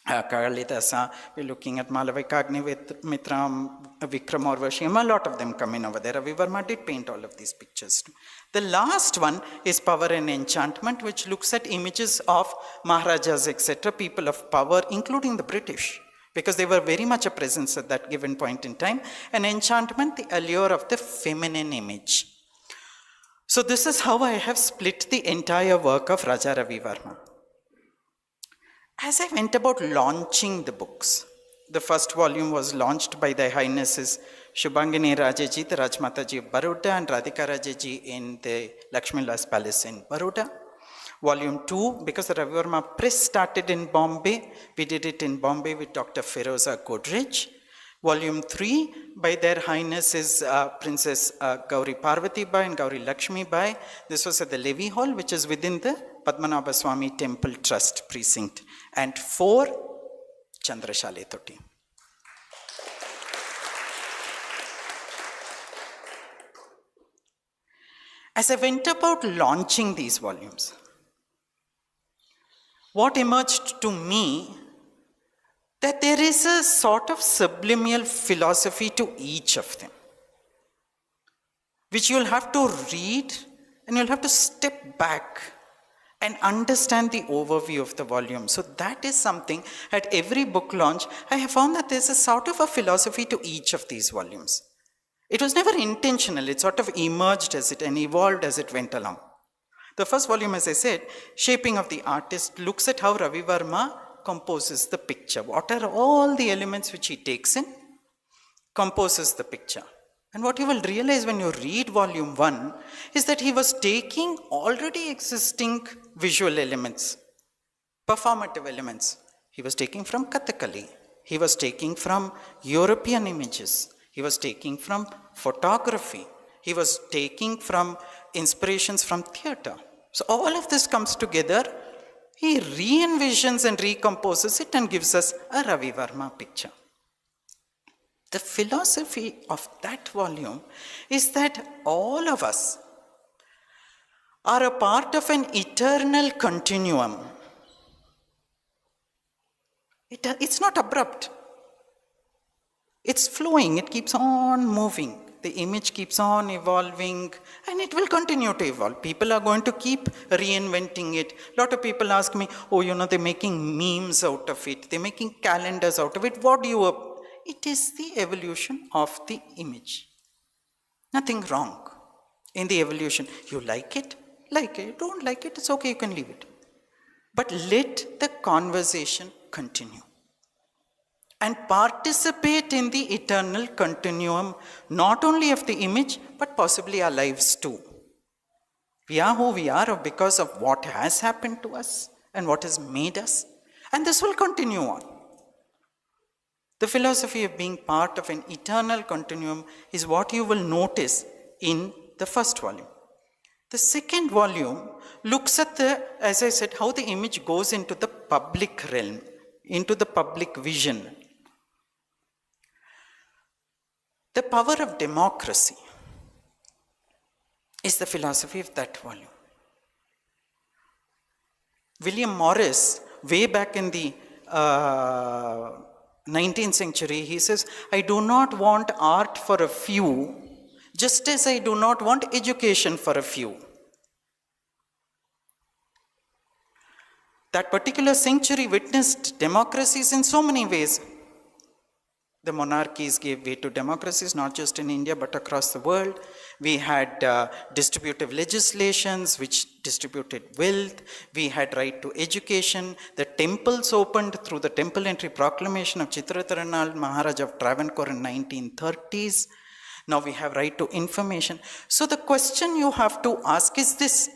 Kalidasa, we are looking at Malavikagni with Mitram, Vikram or Vashim, a lot of them come in over there. Ravi Varma did paint all of these pictures too. The last one is Power and Enchantment, which looks at images of Maharajas, etc., people of power, including the British, because they were very much a presence at that given point in time. And enchantment, the allure of the feminine image. So this is how I have split the entire work of Raja Ravi Varma. As I went about launching the books, the first volume was launched by Their Highnesses Shubhangini Rajaji, the Rajmataji of Baroda, and Radhika Rajaji in the Lakshmi Vilas Palace in Baroda. Volume 2, because the Ravi Varma press started in Bombay, we did it in Bombay with Dr. Feroza Godrej. Volume 3, by Their Highnesses Princess Gauri Parvati Bai and Gauri Lakshmi Bai. This was at the Levy Hall, which is within the Padmanabha Swami Temple Trust precinct. And 4, Chandrashale Toti. As I went about launching these volumes, what emerged to me that there is a sort of subliminal philosophy to each of them, which you'll have to read and you'll have to step back and understand the overview of the volume. So that is something, at every book launch, I have found that there's a sort of a philosophy to each of these volumes. It was never intentional, it sort of emerged as it and evolved as it went along. The first volume, as I said, Shaping of the Artist, looks at how Ravi Varma composes the picture. What are all the elements which he takes in, composes the picture. And what you will realize when you read volume 1 is that he was taking already existing visual elements, performative elements. He was taking from Kathakali. He was taking from European images. He was taking from photography. He was taking from inspirations from theatre. So all of this comes together. He re-envisions and recomposes it and gives us a Ravi Varma picture. The philosophy of that volume is that all of us are a part of an eternal continuum. It's not abrupt. It's flowing, it keeps on moving. The image keeps on evolving and it will continue to evolve. People are going to keep reinventing it. A lot of people ask me, they're making memes out of it. They're making calendars out of it. What do you... It is the evolution of the image. Nothing wrong in the evolution. You like it, don't like it, it's okay, you can leave it. But let the conversation continue. and participate in the eternal continuum, not only of the image, but possibly our lives too. We are who we are because of what has happened to us and what has made us, and this will continue on. The philosophy of being part of an eternal continuum is what you will notice in the first volume. The second volume looks at as I said, how the image goes into the public realm, into the public vision. The power of democracy is the philosophy of that volume. William Morris, way back in the 19th century, he says, I do not want art for a few, just as I do not want education for a few. That particular century witnessed democracies in so many ways. The monarchies gave way to democracies, not just in India, but across the world. We had distributive legislations which distributed wealth. We had right to education. The temples opened through the Temple Entry Proclamation of Chitrathirunal Maharaj of Travancore in 1930s. Now we have right to information. So the question you have to ask is this.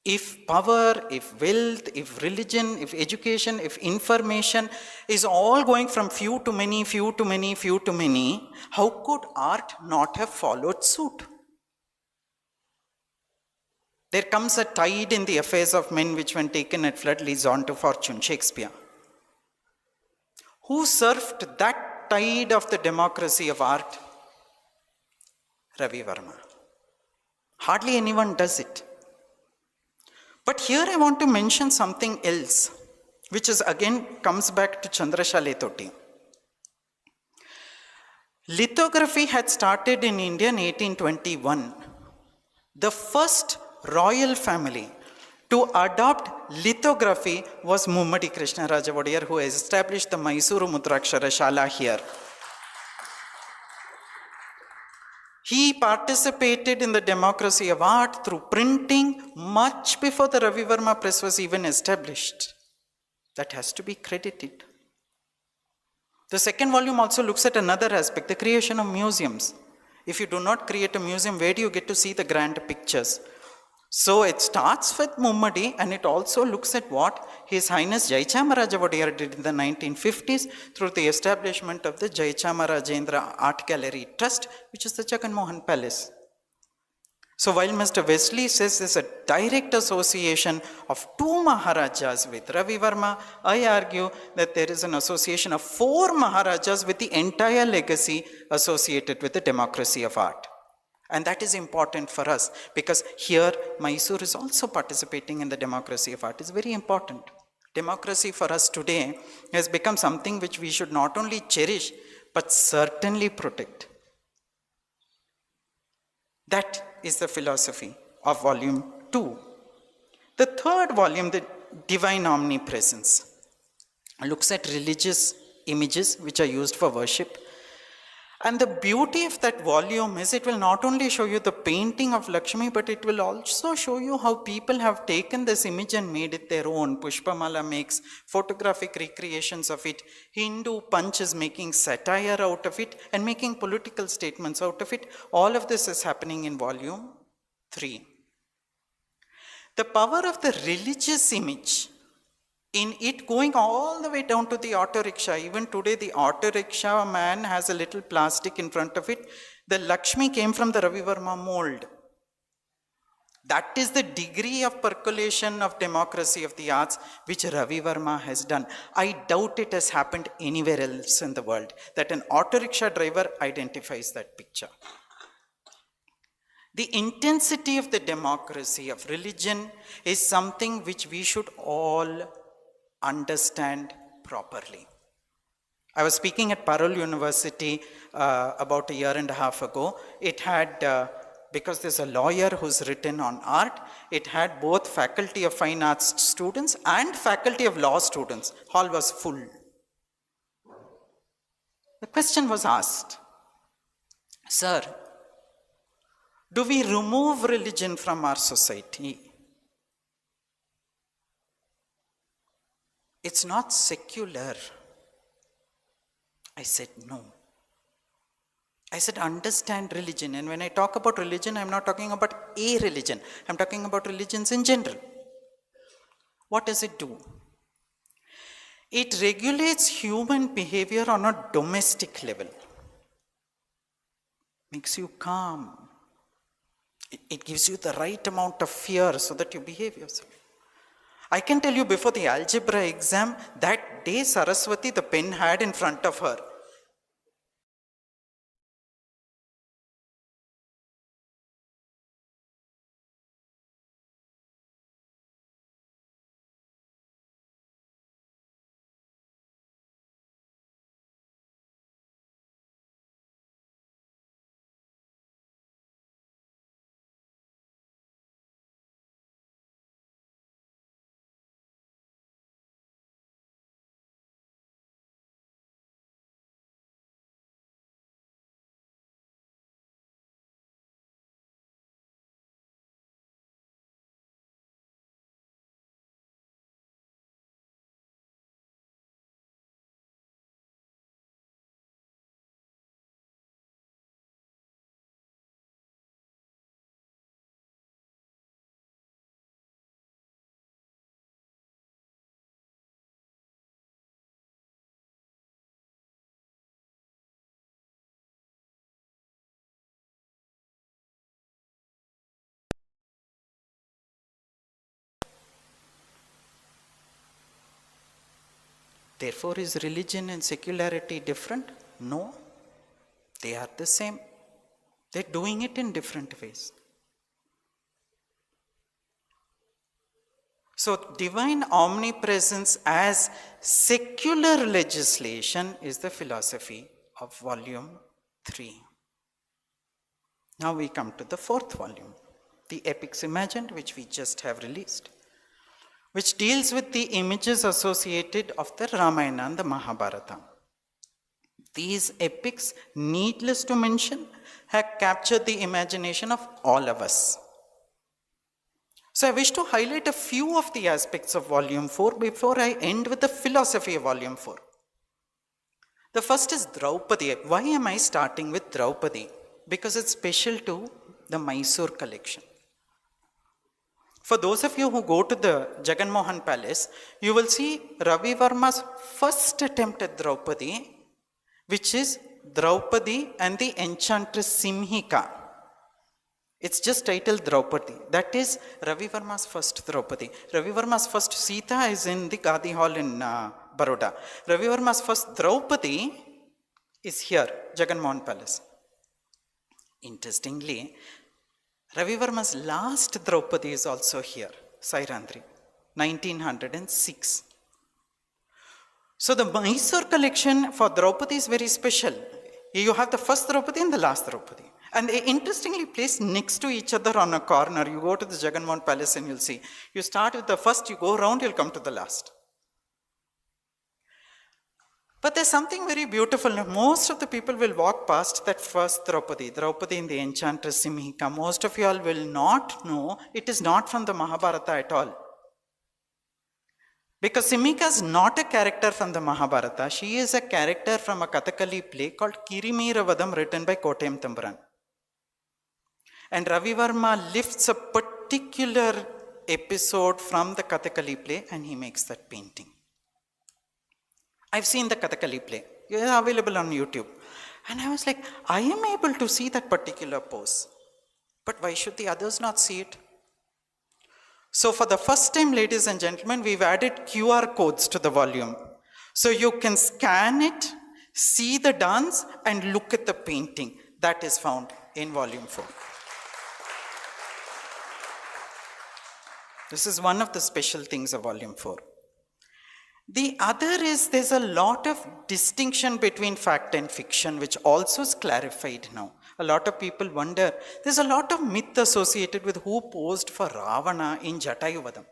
If power, if wealth, if religion, if education, if information is all going from few to many, few to many, few to many, how could art not have followed suit? There comes a tide in the affairs of men which when taken at flood leads on to fortune, Shakespeare. Who surfed that tide of the democracy of art? Ravi Varma. Hardly anyone does it. But here I want to mention something else, which is again comes back to Chandrashale Totti. Lithography had started in India in 1821. The first royal family to adopt lithography was Mummadi Krishnaraja Wadiyar, who has established the Mysuru Mudrakshara Shala here. He participated in the democracy of art through printing much before the Ravi Varma press was even established. That has to be credited. The second volume also looks at another aspect, the creation of museums. If you do not create a museum, where do you get to see the grand pictures? So it starts with Mummadi, and it also looks at what His Highness Jayachamaraja Wadiyar did in the 1950s through the establishment of the Jayachamaraja Art Gallery Trust, which is the Jagan Mohan Palace. So while Mr. Wesley says there's a direct association of two Maharajas with Ravi Varma, I argue that there is an association of four Maharajas with the entire legacy associated with the democracy of art. And that is important for us because here Mysore is also participating in the democracy of art. It's very important. Democracy for us today has become something which we should not only cherish but certainly protect. That is the philosophy of volume 2. The third volume, the Divine Omnipresence, looks at religious images which are used for worship. And the beauty of that volume is it will not only show you the painting of Lakshmi, but it will also show you how people have taken this image and made it their own. Pushpamala makes photographic recreations of it. Hindu Punch is making satire out of it and making political statements out of it. All of this is happening in volume 3. The power of the religious image in it going all the way down to the auto rickshaw. Even today, the auto rickshaw man has a little plastic in front of it. The Lakshmi came from the Ravi Varma mold. That is the degree of percolation of democracy of the arts which Ravi Varma has done. I doubt it has happened anywhere else in the world, that an auto rickshaw driver identifies that picture. The intensity of the democracy of religion is something which we should all understand properly. I was speaking at Parul University about a year and a half ago. It had, because there's a lawyer who's written on art, it had both faculty of fine arts students and faculty of law students. Hall was full. The question was asked, "Sir, do we remove religion from our society? It's not secular. I said, no. I said, understand religion. And when I talk about religion, I'm not talking about a religion. I'm talking about religions in general. What does it do? It regulates human behavior on a domestic level. Makes you calm. It gives you the right amount of fear so that you behave yourself. I can tell you before the algebra exam, that day Saraswati, the pen had in front of her. Therefore, is religion and secularity different? No, they are the same. They're doing it in different ways. So, divine omnipresence as secular legislation is the philosophy of volume 3. Now we come to the 4th volume, the Epics Imagined, which we just have released, which deals with the images associated of the Ramayana and the Mahabharata. These epics, needless to mention, have captured the imagination of all of us. So I wish to highlight a few of the aspects of Volume 4 before I end with the philosophy of Volume 4. The first is Draupadi. Why am I starting with Draupadi? Because it's special to the Mysore collection. For those of you who go to the Jagan Mohan Palace, you will see Ravi Varma's first attempt at Draupadi, which is Draupadi and the Enchantress Simhika. It's just titled Draupadi. That is Ravi Varma's first Draupadi. Ravi Varma's first Sita is in the Gandhi Hall in Baroda. Ravi Varma's first Draupadi is here, Jagan Mohan Palace. Interestingly, Ravi Varma's last Draupadi is also here, Sairandri, 1906. So the Mysore collection for Draupadi is very special. You have the first Draupadi and the last Draupadi. And they interestingly placed next to each other on a corner. You go to the Jagan Mohan Palace and you'll see. You start with the first, you go around, you'll come to the last. But there's something very beautiful. Most of the people will walk past that first Draupadi, Draupadi in the Enchantress Simhika. Most of you all will not know it is not from the Mahabharata at all. Because Simhika is not a character from the Mahabharata. She is a character from a Kathakali play called Kirimeeravadam, written by Kottayam Thamburan. And Ravi Varma lifts a particular episode from the Kathakali play and he makes that painting. I've seen the Kathakali play. It is available on YouTube. And I was like, I am able to see that particular pose. But why should the others not see it? So for the first time, ladies and gentlemen, we've added QR codes to the volume. So you can scan it, see the dance, and look at the painting. That is found in volume 4. This is one of the special things of volume 4. The other is there's a lot of distinction between fact and fiction, which also is clarified now. A lot of people wonder, there's a lot of myth associated with who posed for Ravana in Jatayuvadam.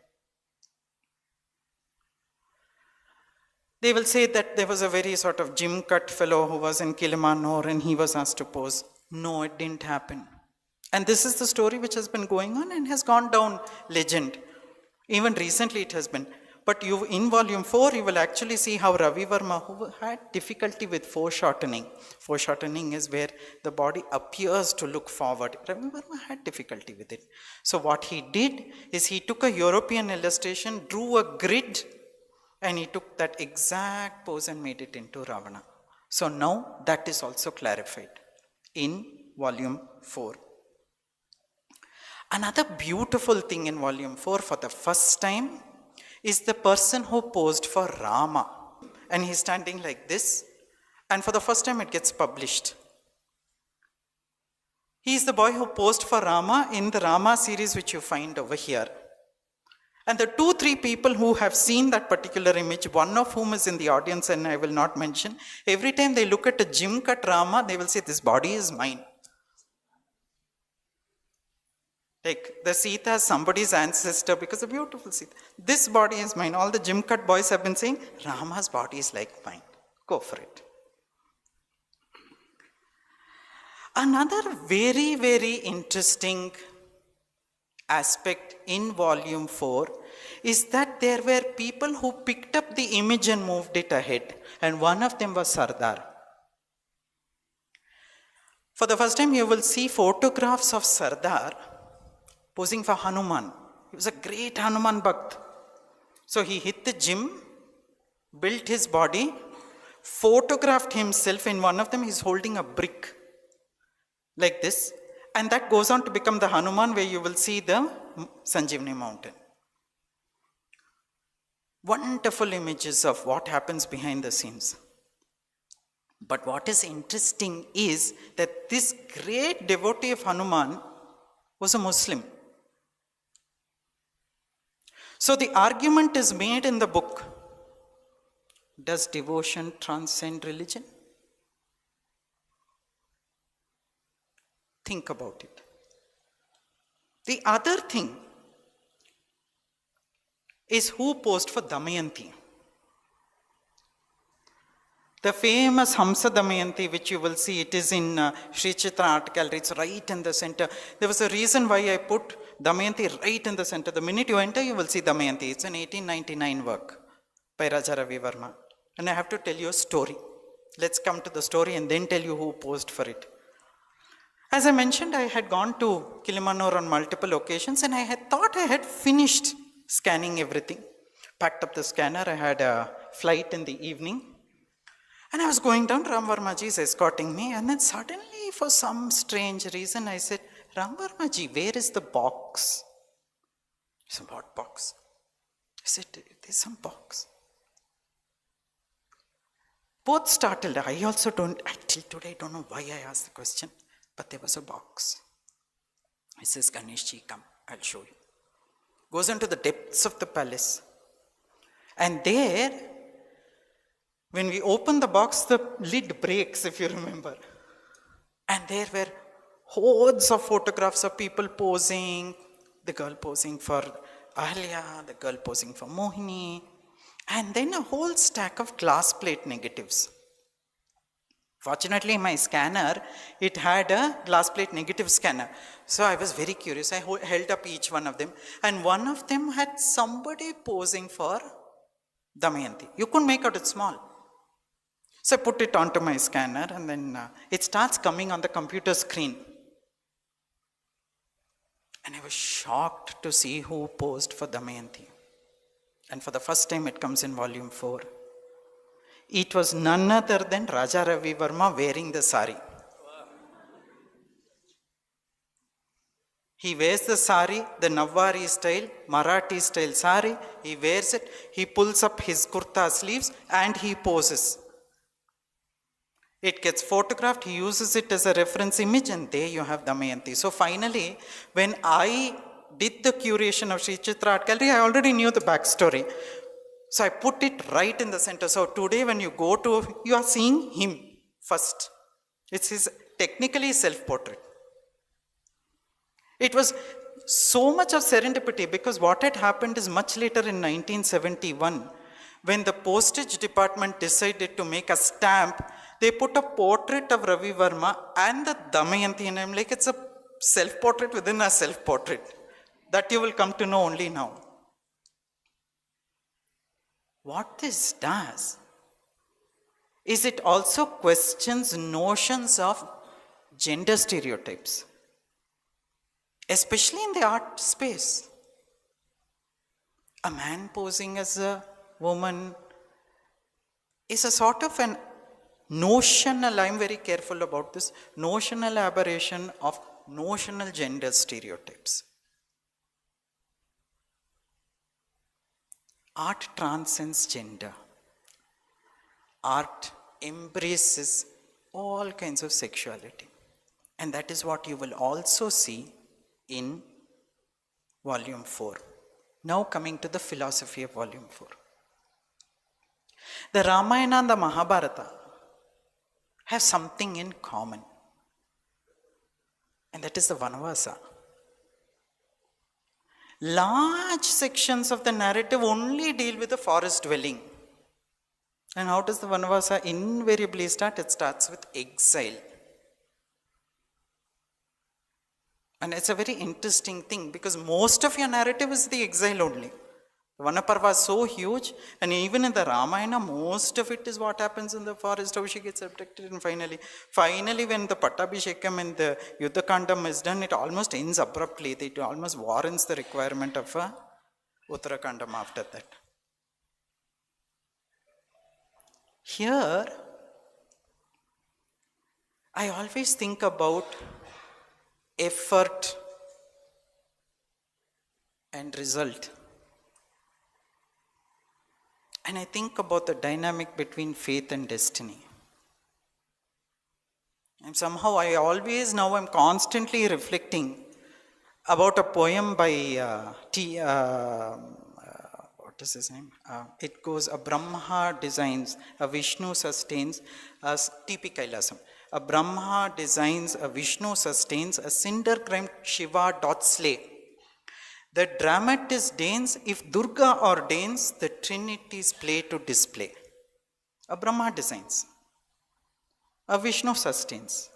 They will say that there was a very sort of gym cut fellow who was in Kilimanor and he was asked to pose. No, it didn't happen. And this is the story which has been going on and has gone down legend. Even recently it has been. But in volume 4, you will actually see how Ravi Varma, who had difficulty with foreshortening. Foreshortening is where the body appears to look forward. Ravi Varma had difficulty with it. So what he did is he took a European illustration, drew a grid, and he took that exact pose and made it into Ravana. So now that is also clarified in volume 4. Another beautiful thing in volume 4 for the first time is the person who posed for Rama. And he's standing like this. And for the first time it gets published. He is the boy who posed for Rama in the Rama series which you find over here. And the 2-3 people who have seen that particular image, one of whom is in the audience and I will not mention, every time they look at a gym cut Rama, they will say, this body is mine. Like the Sita is somebody's ancestor because a beautiful Sita. This body is mine. All the gym cut boys have been saying, Rama's body is like mine. Go for it. Another very, very interesting aspect in volume 4 is that there were people who picked up the image and moved it ahead. And one of them was Sardar. For the first time, you will see photographs of Sardar posing for Hanuman. He was a great Hanuman Bhakt. So he hit the gym, built his body, photographed himself. In one of them, he's holding a brick like this. And that goes on to become the Hanuman where you will see the Sanjeevani mountain. Wonderful images of what happens behind the scenes. But what is interesting is that this great devotee of Hanuman was a Muslim. So the argument is made in the book, does devotion transcend religion? Think about it. The other thing is who posed for Damayanti. The famous Hamsa Damayanti, which you will see, it is in Sri Chitra Art Gallery, it's right in the center. There was a reason why I put Damayanti right in the center. The minute you enter, you will see Damayanti. It's an 1899 work by Raja Ravi Varma. And I have to tell you a story. Let's come to the story and then tell you who posed for it. As I mentioned, I had gone to Kilimanur on multiple occasions and I had thought I had finished scanning everything. Packed up the scanner, I had a flight in the evening. And I was going down, Ram Varma ji is escorting me, and then suddenly, for some strange reason, I said, Ram Varma ji, where is the box? He said, what box? I said, there's some box. Both startled. I also till today don't know why I asked the question, but there was a box. He says, Ganesh ji, come, I'll show you. Goes into the depths of the palace. And there, when we open the box, the lid breaks, if you remember. And there were hordes of photographs of people posing, the girl posing for Ahalya, the girl posing for Mohini, and then a whole stack of glass plate negatives. Fortunately, my scanner, it had a glass plate negative scanner. So I was very curious. I held up each one of them. And one of them had somebody posing for Damayanti. You couldn't make out it small. So I put it onto my scanner and then it starts coming on the computer screen. And I was shocked to see who posed for Damayanti. And for the first time it comes in volume 4. It was none other than Raja Ravi Varma wearing the sari. He wears the sari, the Navwari style, Marathi style sari. He wears it, he pulls up his kurta sleeves and he poses. It gets photographed, he uses it as a reference image, and there you have Damayanti. So finally, when I did the curation of Sri Chitra Art Gallery, I already knew the backstory. So I put it right in the center. So today when you go to, you are seeing him first. It's his technically self-portrait. It was so much of serendipity because what had happened is much later in 1971, when the postage department decided to make a stamp, they put a portrait of Ravi Varma and the Damayanti, and I'm like, it's a self-portrait within a self-portrait. That you will come to know only now. what this does is it also questions notions of gender stereotypes, especially in the art space. A man posing as a woman is a sort of an notional, I'm very careful about this, notional aberration of notional gender stereotypes. Art transcends gender. Art embraces all kinds of sexuality. And that is what you will also see in Volume 4. Now coming to the philosophy of Volume 4. The Ramayana and the Mahabharata have something in common. And that is the Vanavasa. Large sections of the narrative only deal with the forest dwelling. And how does the Vanavasa invariably start? It starts with exile. And it's a very interesting thing because most of your narrative is the exile only. Vanaparva is so huge, and even in the Ramayana, most of it is what happens in the forest, how she gets abducted, and finally when the Pattabhishekam and the Yuddhakandam is done, it almost ends abruptly. It almost warrants the requirement of a Uttarakandam after that. Here, I always think about effort and result. And I think about the dynamic between faith and destiny. And somehow I'm constantly reflecting about a poem by what is his name? It goes, a Brahma designs, a Vishnu sustains, as T.P. Kailasam. A Brahma designs, a Vishnu sustains, a cinder-crimed Shiva doth slay. The dramatist deigns, if Durga ordains, the Trinity's play to display. A Brahma designs, a Vishnu sustains,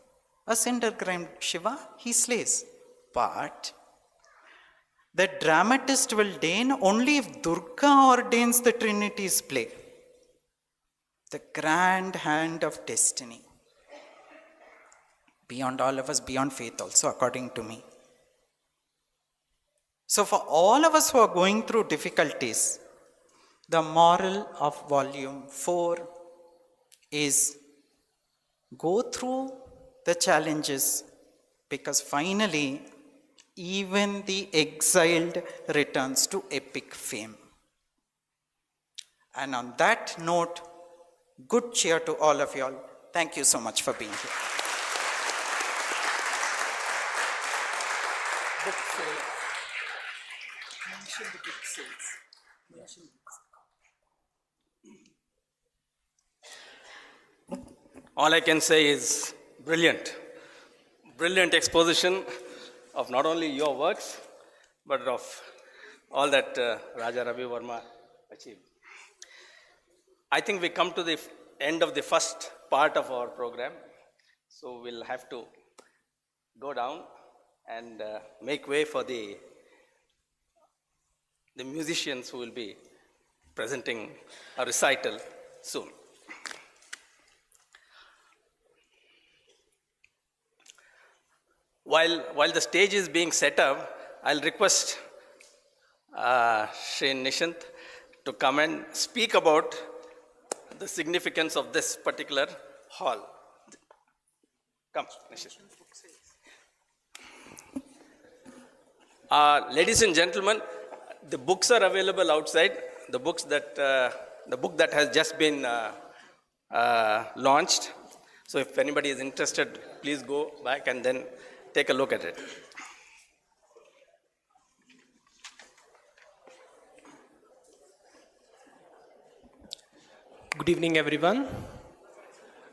a cinder-crimed Shiva, he slays. But the dramatist will deign only if Durga ordains the Trinity's play. The grand hand of destiny. Beyond all of us, beyond faith also, according to me. So for all of us who are going through difficulties, the moral of Volume 4 is go through the challenges, because finally even the exiled returns to epic fame. And on that note, good cheer to all of you all. Thank you so much for being here. All I can say is brilliant. Brilliant exposition of not only your works, but of all that Raja Ravi Varma achieved. I think we come to the end of the first part of our program, so we'll have to go down and make way for the musicians who will be presenting a recital soon. While the stage is being set up, I'll request Shri Nishant to come and speak about the significance of this particular hall. Come, Nishant. Ladies and gentlemen, the books are available outside. The book that has just been launched. So if anybody is interested, please go back and then take a look at it. Good evening, everyone.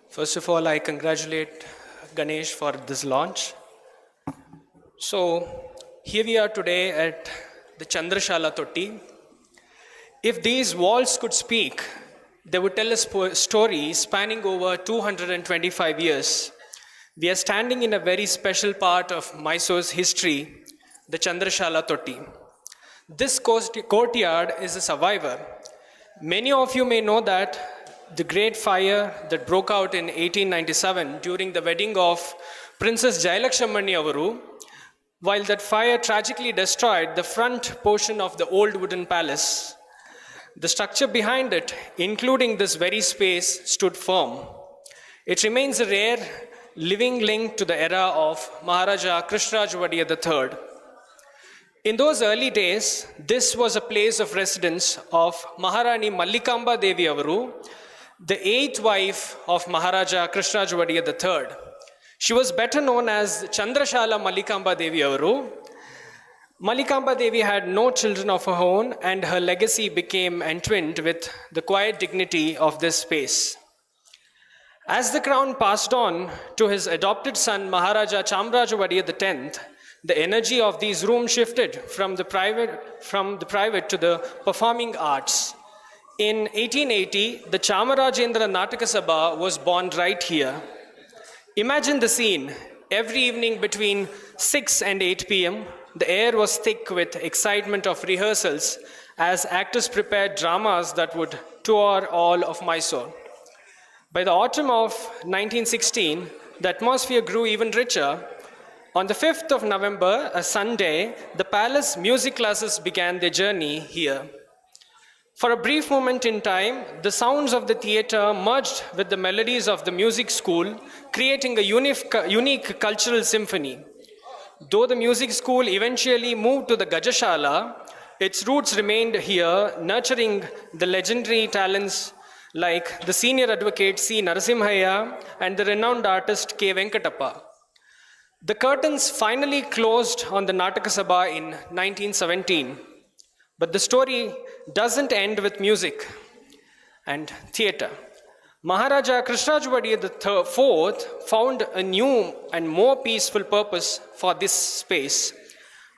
First of all, I congratulate Ganesh for this launch. So, here we are today at the Chandrashala Totti. If these walls could speak, they would tell a story spanning over 225 years. We are standing in a very special part of Mysore's history, the Chandrashala Totti. This courtyard is a survivor. Many of you may know that the great fire that broke out in 1897 during the wedding of Princess Jayalakshamani Avaru, while that fire tragically destroyed the front portion of the old wooden palace, the structure behind it, including this very space, stood firm. It remains a rare living link to the era of Maharaja Krishnaraj Wadiyar III. In those early days, this was a place of residence of Maharani Mallikamba Devi Avaru, the 8th wife of Maharaja Krishnaraj Wadiyar III. She was better known as Chandrashala Mallikamba Devi Avaru. Mallikamba Devi had no children of her own, and her legacy became entwined with the quiet dignity of this space. As the crown passed on to his adopted son Maharaja Chamraja Wadiyar X, the energy of these rooms shifted from the private to the performing arts. In 1880, the Chamarajendra Nataka Sabha was born right here. Imagine the scene. Every evening between 6 and 8 p.m., the air was thick with excitement of rehearsals as actors prepared dramas that would tour all of Mysore. By the autumn of 1916, the atmosphere grew even richer. On the 5th of November, a Sunday, the palace music classes began their journey here. For a brief moment in time, the sounds of the theatre merged with the melodies of the music school, creating a unique cultural symphony. Though the music school eventually moved to the Gajashala, its roots remained here, nurturing the legendary talents like the senior advocate C. Narasimharaja and the renowned artist K. Venkatappa. The curtains finally closed on the Nataka Sabha in 1917. But the story doesn't end with music and theatre. Maharaja Krishnaraj Wadiyar IV found a new and more peaceful purpose for this space.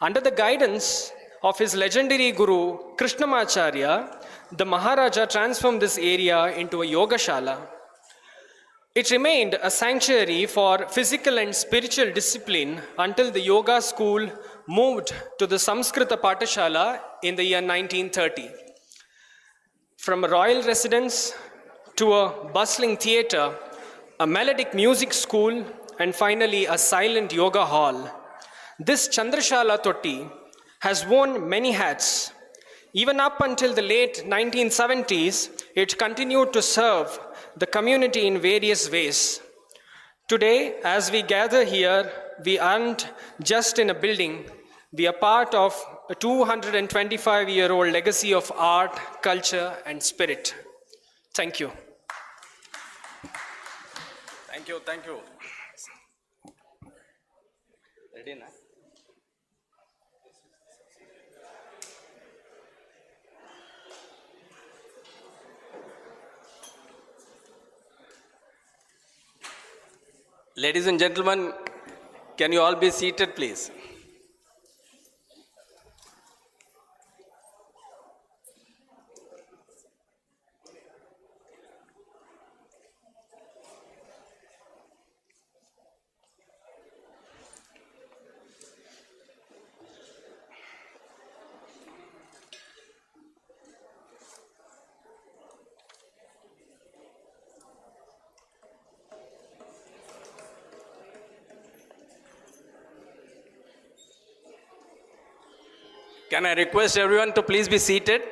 Under the guidance of his legendary guru Krishnamacharya, the Maharaja transformed this area into a yogashala. It remained a sanctuary for physical and spiritual discipline until the yoga school moved to the Samskrita Patashala in the year 1930. From a royal residence to a bustling theatre, a melodic music school, and finally a silent yoga hall, this Chandrashala Totti has worn many hats. Even up until the late 1970s, it continued to serve the community in various ways. Today, as we gather here, we aren't just in a building, we are part of a 225-year-old legacy of art, culture, and spirit. Thank you. Thank you, thank you. Ready now? Ladies and gentlemen, can you all be seated, please? Can I request everyone to please be seated?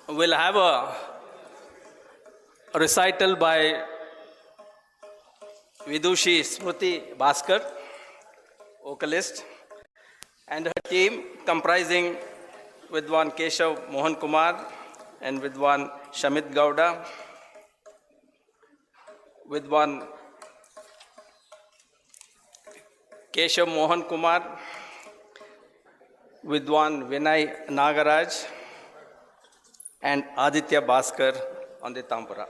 We'll have a recital by Vidushi Smruthi Bhaskar, vocalist, and her team comprising Vidwan Keshav Mohankumar and Vidwan Shamith Gowda, Vidwan Keshav Mohankumar, Vidwan Vinay Nagaraj, and Aditya Bhaskar on the Tampura.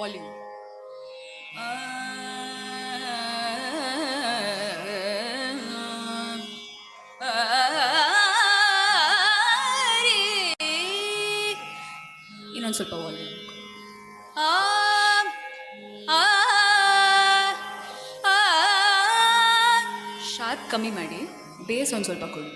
Volume. ಇನ್ನೊಂದು ಸ್ವಲ್ಪ volume. Sharp ಕಮ್ಮಿ ಮಾಡಿ, base ಒಂದು ಸ್ವಲ್ಪ ಕೊಡಿ.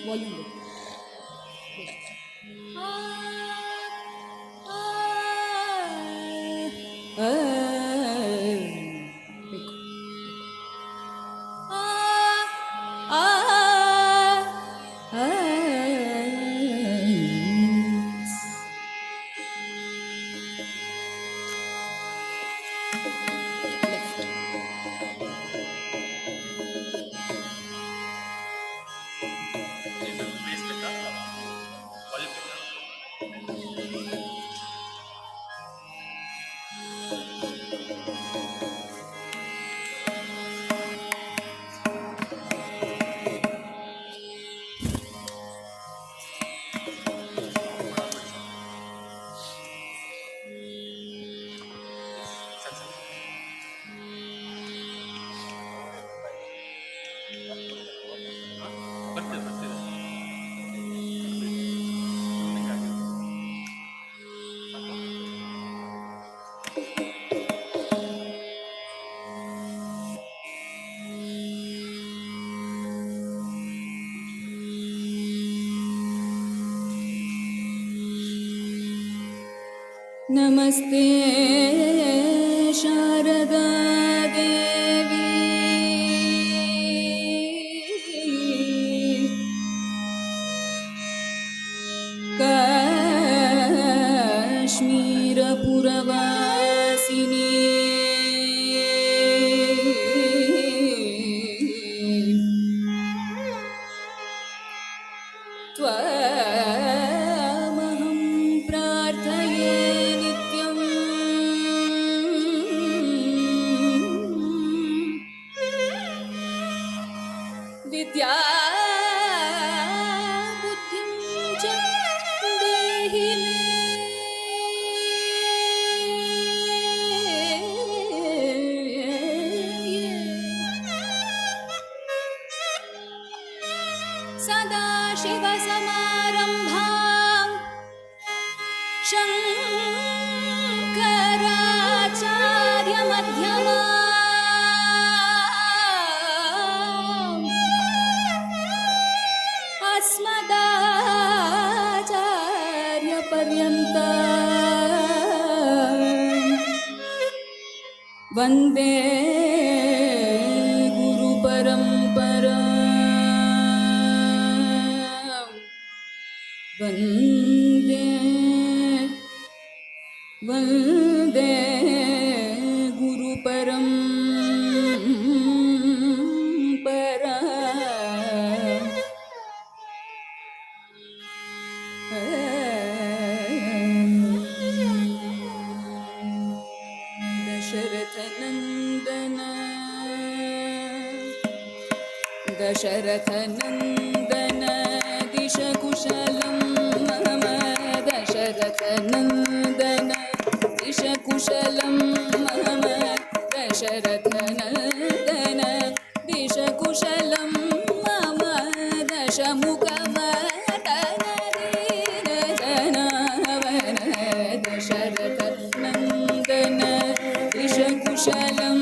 Volume नमस्ते शारदा देवी काश्मीरपुरवासिनी त्वामहं प्रार्थये नित्यम् विद्या बुद्धिं च देहि सदा शिवसमारम्भां शङ्कराचार्यमध्यमाम् अस्मदाचार्यपर्यन्ताम् वन्दे गुरुपरम्पराम् वन्दे वन्दे गुरुपरम्पराम् दशरथनन्दन दशरथनन्दन दिशकुशलं मम दशरथनन्दन दिशकुशलं मम दशरथनन्दन दिशकुशलं मम दशमुखमर्दनदीनजनावन दशरथनन्दन दिशकुशलं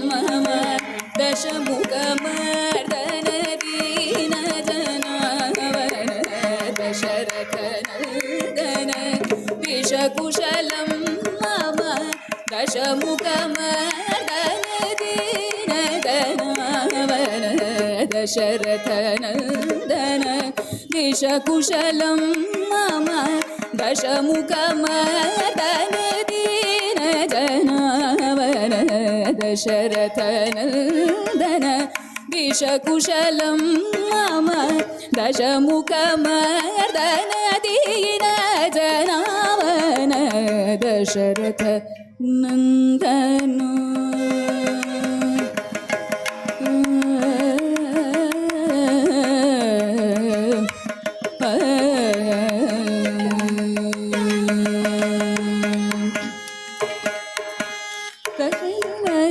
मम दशमुखमर्दनदीनजनावन दशरथनन्दन दिशकुशलं मम दशमुखमर्दनदीनजनावन दशरथनन्दन दिशकुशलं मम दशमुखमर्दनदीनजनावन दशरथनन्दन दिशकुशलं मम दशमुखमर्दनदीनजनावन दशरथनन्दन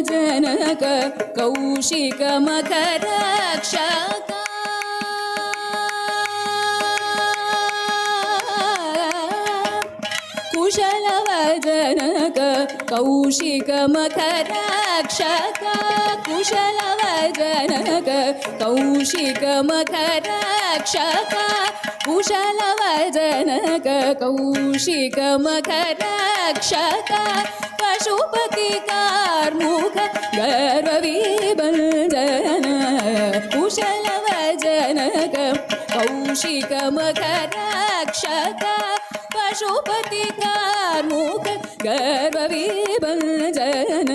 जनक कौशिकमकरक्षक कुशलवजनक कौशिकमकरक्षक कुशलवजनक कौशिकमकरक्षक कुशलवजनक कौशिकमकरक्षक पशुपति कार्मुक गर्वविभञ्जन कुशलवजनक कौशिकमकरक्षक पशुपति कार्मुक गर्वविभञ्जन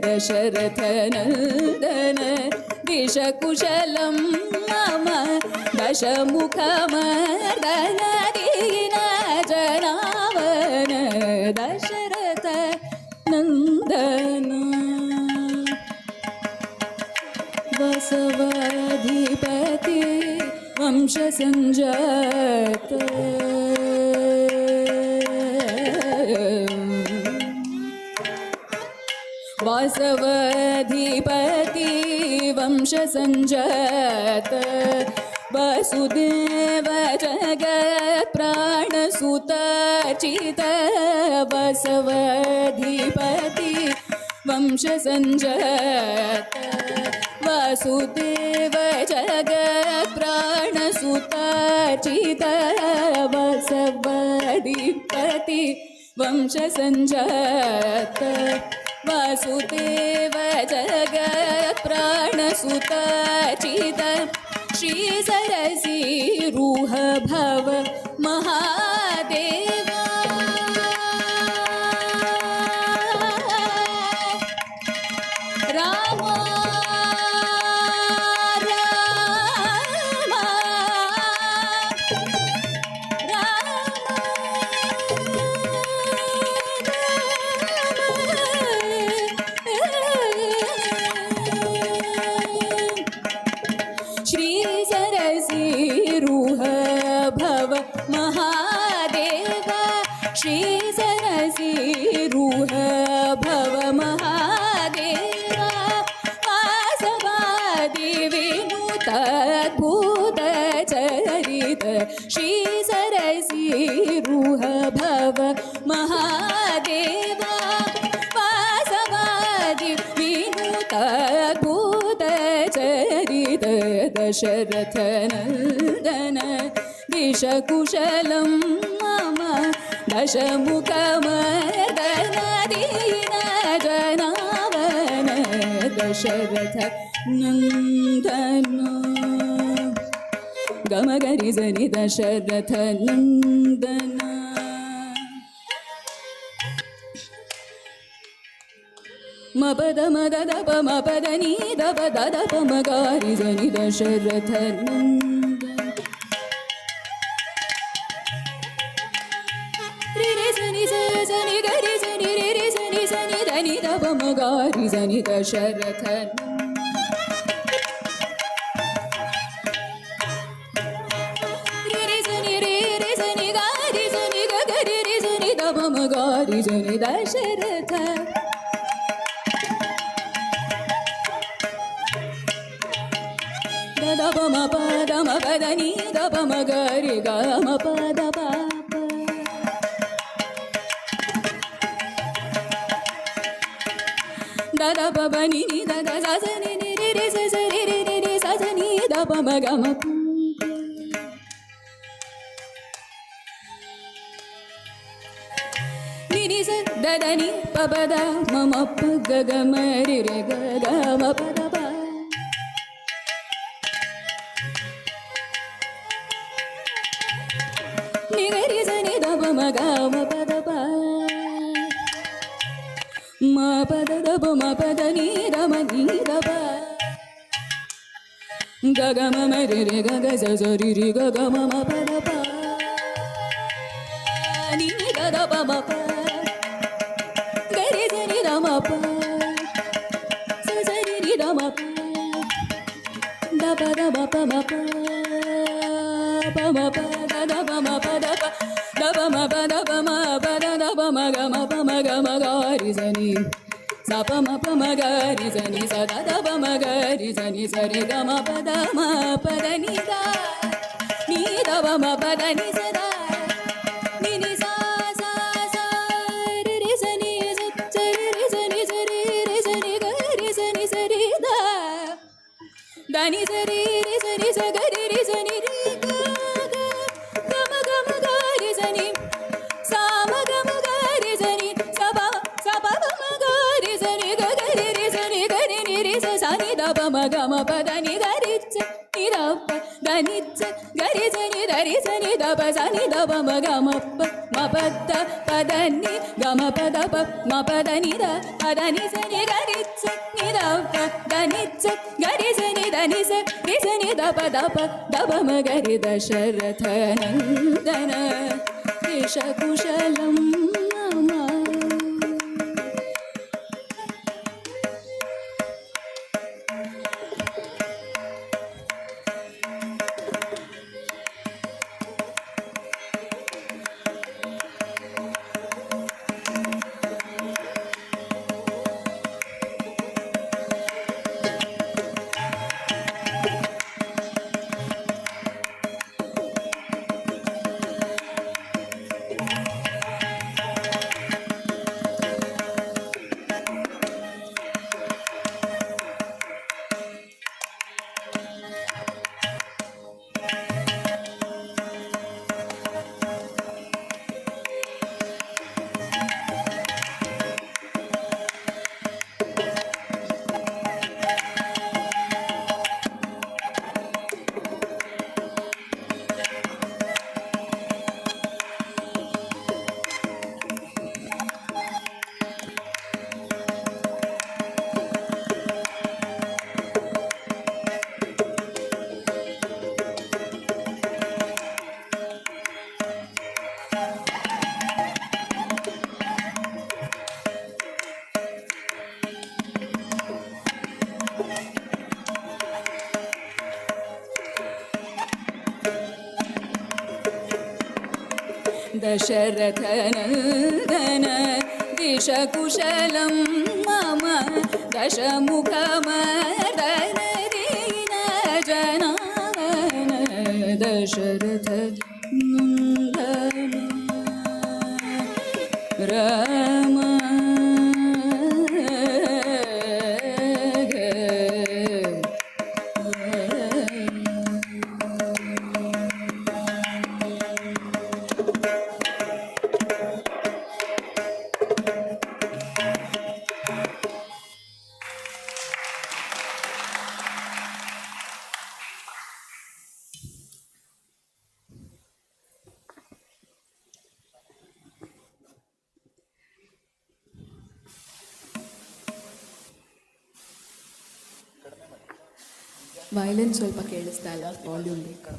दशरथनन्दन दिशकुशलं मम दशमुखमर्दनदीनजनावन दशरथनन्दन वसवाधिपति वंशसञ्जात वासवाधिपति वंशसञ्जात वसुदेव जगत्प्राणसुतार्चित वसवाधिपति वंशसञ्जात वासुदेव जगत्प्राणसुतार्चित वसवाधिपति वंशसञ्जात वासुदेव जगत्प्राणसुताचित श्रीसरसीरुह भव महादेवा राम महादेवा श्री सरसीरुह भव महादेवा वासवादि विनुताद्भुत चरित श्री सरसीरुह भव महादेवा वासवादि विनुताद्भुत चरित दशरथ नन्दन दिशकुशलं मम दशमुखमर्दन दीनजनावन दशरथ नन्दन गमगरिजनि दशरथ नन्दन मपद मदद मपद नीदप ददप मगारिजनि दशरथ नन्दन zani gari zani re re zani zani dani da ba ma ga ri zani dasharatha re re zani ga ri zani ga ga re re zani da ba ma ga ri zani dasharatha da ba ma pa da ni da ba ma ga ri ga ma pa da ba da ba ba ni ni da da za za ni ni re re za za re re re re za za ni da ba ma ga ma pu ni ni za da da ni pa ba da ma ma pa ga ga ma re re ga ga ma pa da ba ni ga re za ni da ba ma ga ma pa da ba ma pa da da ba ma pa da ni da ma ni da ba ga ga ma ma re re ga ga za za ri ri ga ga ma ma pa da ba ni da da ba ma pa ga re za ni da ma pa za za ri ri da ma pa da ba ma pa ma pa da ba ma pa da ba da ba ma pa da ba ma pa da ba ma ga ma ga ri za ni sa pa ma ga ri za ni sa da ba ma ga ri za ni sa re ga ma pa da ni da ba ma pa da ni sa da ni ni sa re re za ni sa re za ni sa re za ni ga ri za ni sa re da ni sa re za ni sa ga ri za ni re ga ma ga ri za ni sa ma ga ri za ni sa ba ma ga ri za ni ga ri za ni ga ni ri sa sa ni da ba ma ga ma pa da ni ga ri za ni da pa da ni za ga ri za ni da ba sa ni da ba ma ga ma pa da pa da ni ga ma pa da pa ma pa da ni da pa da ni za ni ga ri za ni da pa da ni za ga ri za ni da ni za ri za ni da pa da ba ma ga ri dasharatha nandana Keshakushalam Nama दशरथनन्दन दिशकुशलं मम दशमुखमर्दन दीनजनार्दन दशरथनन्दन Ram violin ಸ್ವಲ್ಪ ಕೇಳಿಸ್ತಾ ಇಲ್ಲ, volume ಬೇಕು.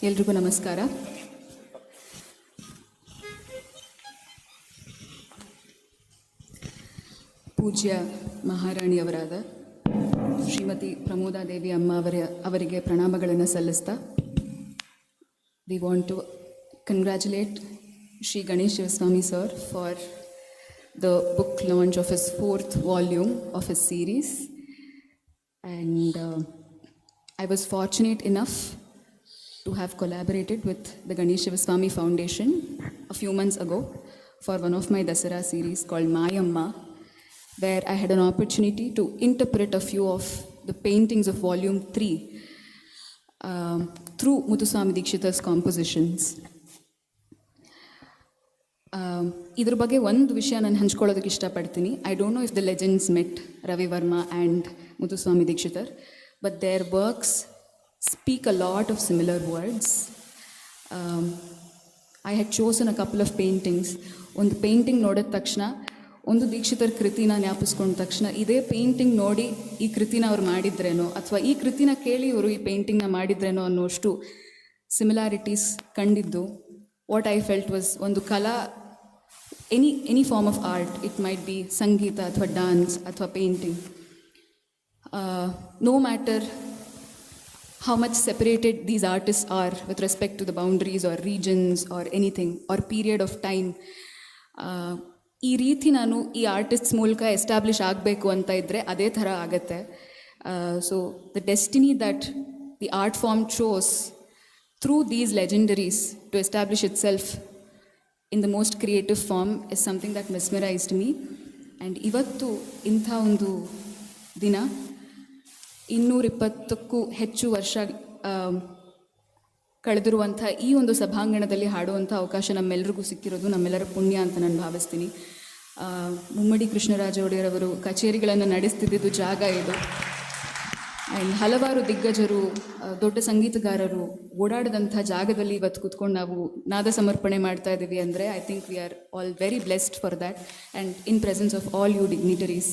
ಎಲ್ರಿಗೂ ನಮಸ್ಕಾರ. ಪೂಜ್ಯ ಮಹಾರಾಣಿಯವರಾದ ಶ್ರೀಮತಿ ಪ್ರಮೋದಾದೇವಿ ಅಮ್ಮ ಅವರಿಗೆ ಪ್ರಣಾಮಗಳನ್ನು ಸಲ್ಲಿಸ್ತಾ, we want to congratulate Shri Ganesh Shivaswamy sir for the book launch of his 4th volume of his series. And I was fortunate enough to have collaborated with the Ganesh Shivaswamy Foundation a few months ago for one of my Dasara series called Mayamma, where I had an opportunity to interpret a few of the paintings of volume 3 through Muthuswami Dikshit's compositions. ಇದ್ರ ಬಗ್ಗೆ ಒಂದು ವಿಷಯ ನಾನು ಹಂಚ್ಕೊಳ್ಳೋದಕ್ಕೆ ಇಷ್ಟಪಡ್ತೀನಿ. I don't know if the legends met Ravi Varma and Muthuswami Dikshitar, but their works speak a lot of similar words. I had chosen a couple of paintings. ಒಂದು painting ನೋಡಿದ ತಕ್ಷಣ, ಒಂದು ದೀಕ್ಷಿತರ ಕೃತಿನ ಜ್ಞಾಪಿಸ್ಕೊಂಡ ತಕ್ಷಣ, ಇದೇ ಪೇಂಟಿಂಗ್ ನೋಡಿ ಈ ಕೃತಿನ ಅವ್ರು ಮಾಡಿದ್ರೇನೋ ಅಥವಾ ಈ ಕೃತಿನ ಕೇಳಿ ಇವರು ಈ ಪೇಂಟಿಂಗ್ನ ಮಾಡಿದ್ರೇನೋ ಅನ್ನೋಷ್ಟು ಸಿಮಿಲಾರಿಟೀಸ್ ಕಂಡಿದ್ದು. ವಾಟ್ ಐ ಫೆಲ್ಟ್ ವಾಸ್, ಒಂದು ಕಲಾ, any form of art, it might be ಸಂಗೀತ ಅಥವಾ ಡ್ಯಾನ್ಸ್ ಅಥವಾ painting, no matter how much separated these artists are with respect to the boundaries or regions or anything or period of time. ಈ ರೀತಿ ನಾನು ಈ artists ಮೂಲಕ establish ಆಗಬೇಕು ಅಂತ ಇದ್ದರೆ ಅದೇ ಥರ ಆಗುತ್ತೆ. So the destiny that the art form chose through these legendaries to establish itself in the most creative form is something that mesmerised me. And ಇವತ್ತು ಇಂಥ ಒಂದು ದಿನ, 220ಕ್ಕೂ ಹೆಚ್ಚು ವರ್ಷ ಕಳೆದಿರುವಂಥ ಈ ಒಂದು ಸಭಾಂಗಣದಲ್ಲಿ ಹಾಡುವಂಥ ಅವಕಾಶ ನಮ್ಮೆಲ್ಲರಿಗೂ ಸಿಕ್ಕಿರೋದು ನಮ್ಮೆಲ್ಲರ ಪುಣ್ಯ ಅಂತ ನಾನು ಭಾವಿಸ್ತೀನಿ. ಮುಮ್ಮಡಿ ಕೃಷ್ಣರಾಜ ಒಡೆಯರವರು ಕಚೇರಿಗಳನ್ನು ನಡೆಸ್ತಿದ್ದಿದ್ದು ಜಾಗ ಇದು. ಆ್ಯಂಡ್ ಹಲವಾರು ದಿಗ್ಗಜರು, ದೊಡ್ಡ ಸಂಗೀತಗಾರರು ಓಡಾಡಿದಂಥ ಜಾಗದಲ್ಲಿ ಇವತ್ತು ಕೂತ್ಕೊಂಡು ನಾವು ನಾದ ಸಮರ್ಪಣೆ ಮಾಡ್ತಾ ಇದ್ದೀವಿ ಅಂದರೆ I think we are all very blessed for that and in presence of all you dignitaries.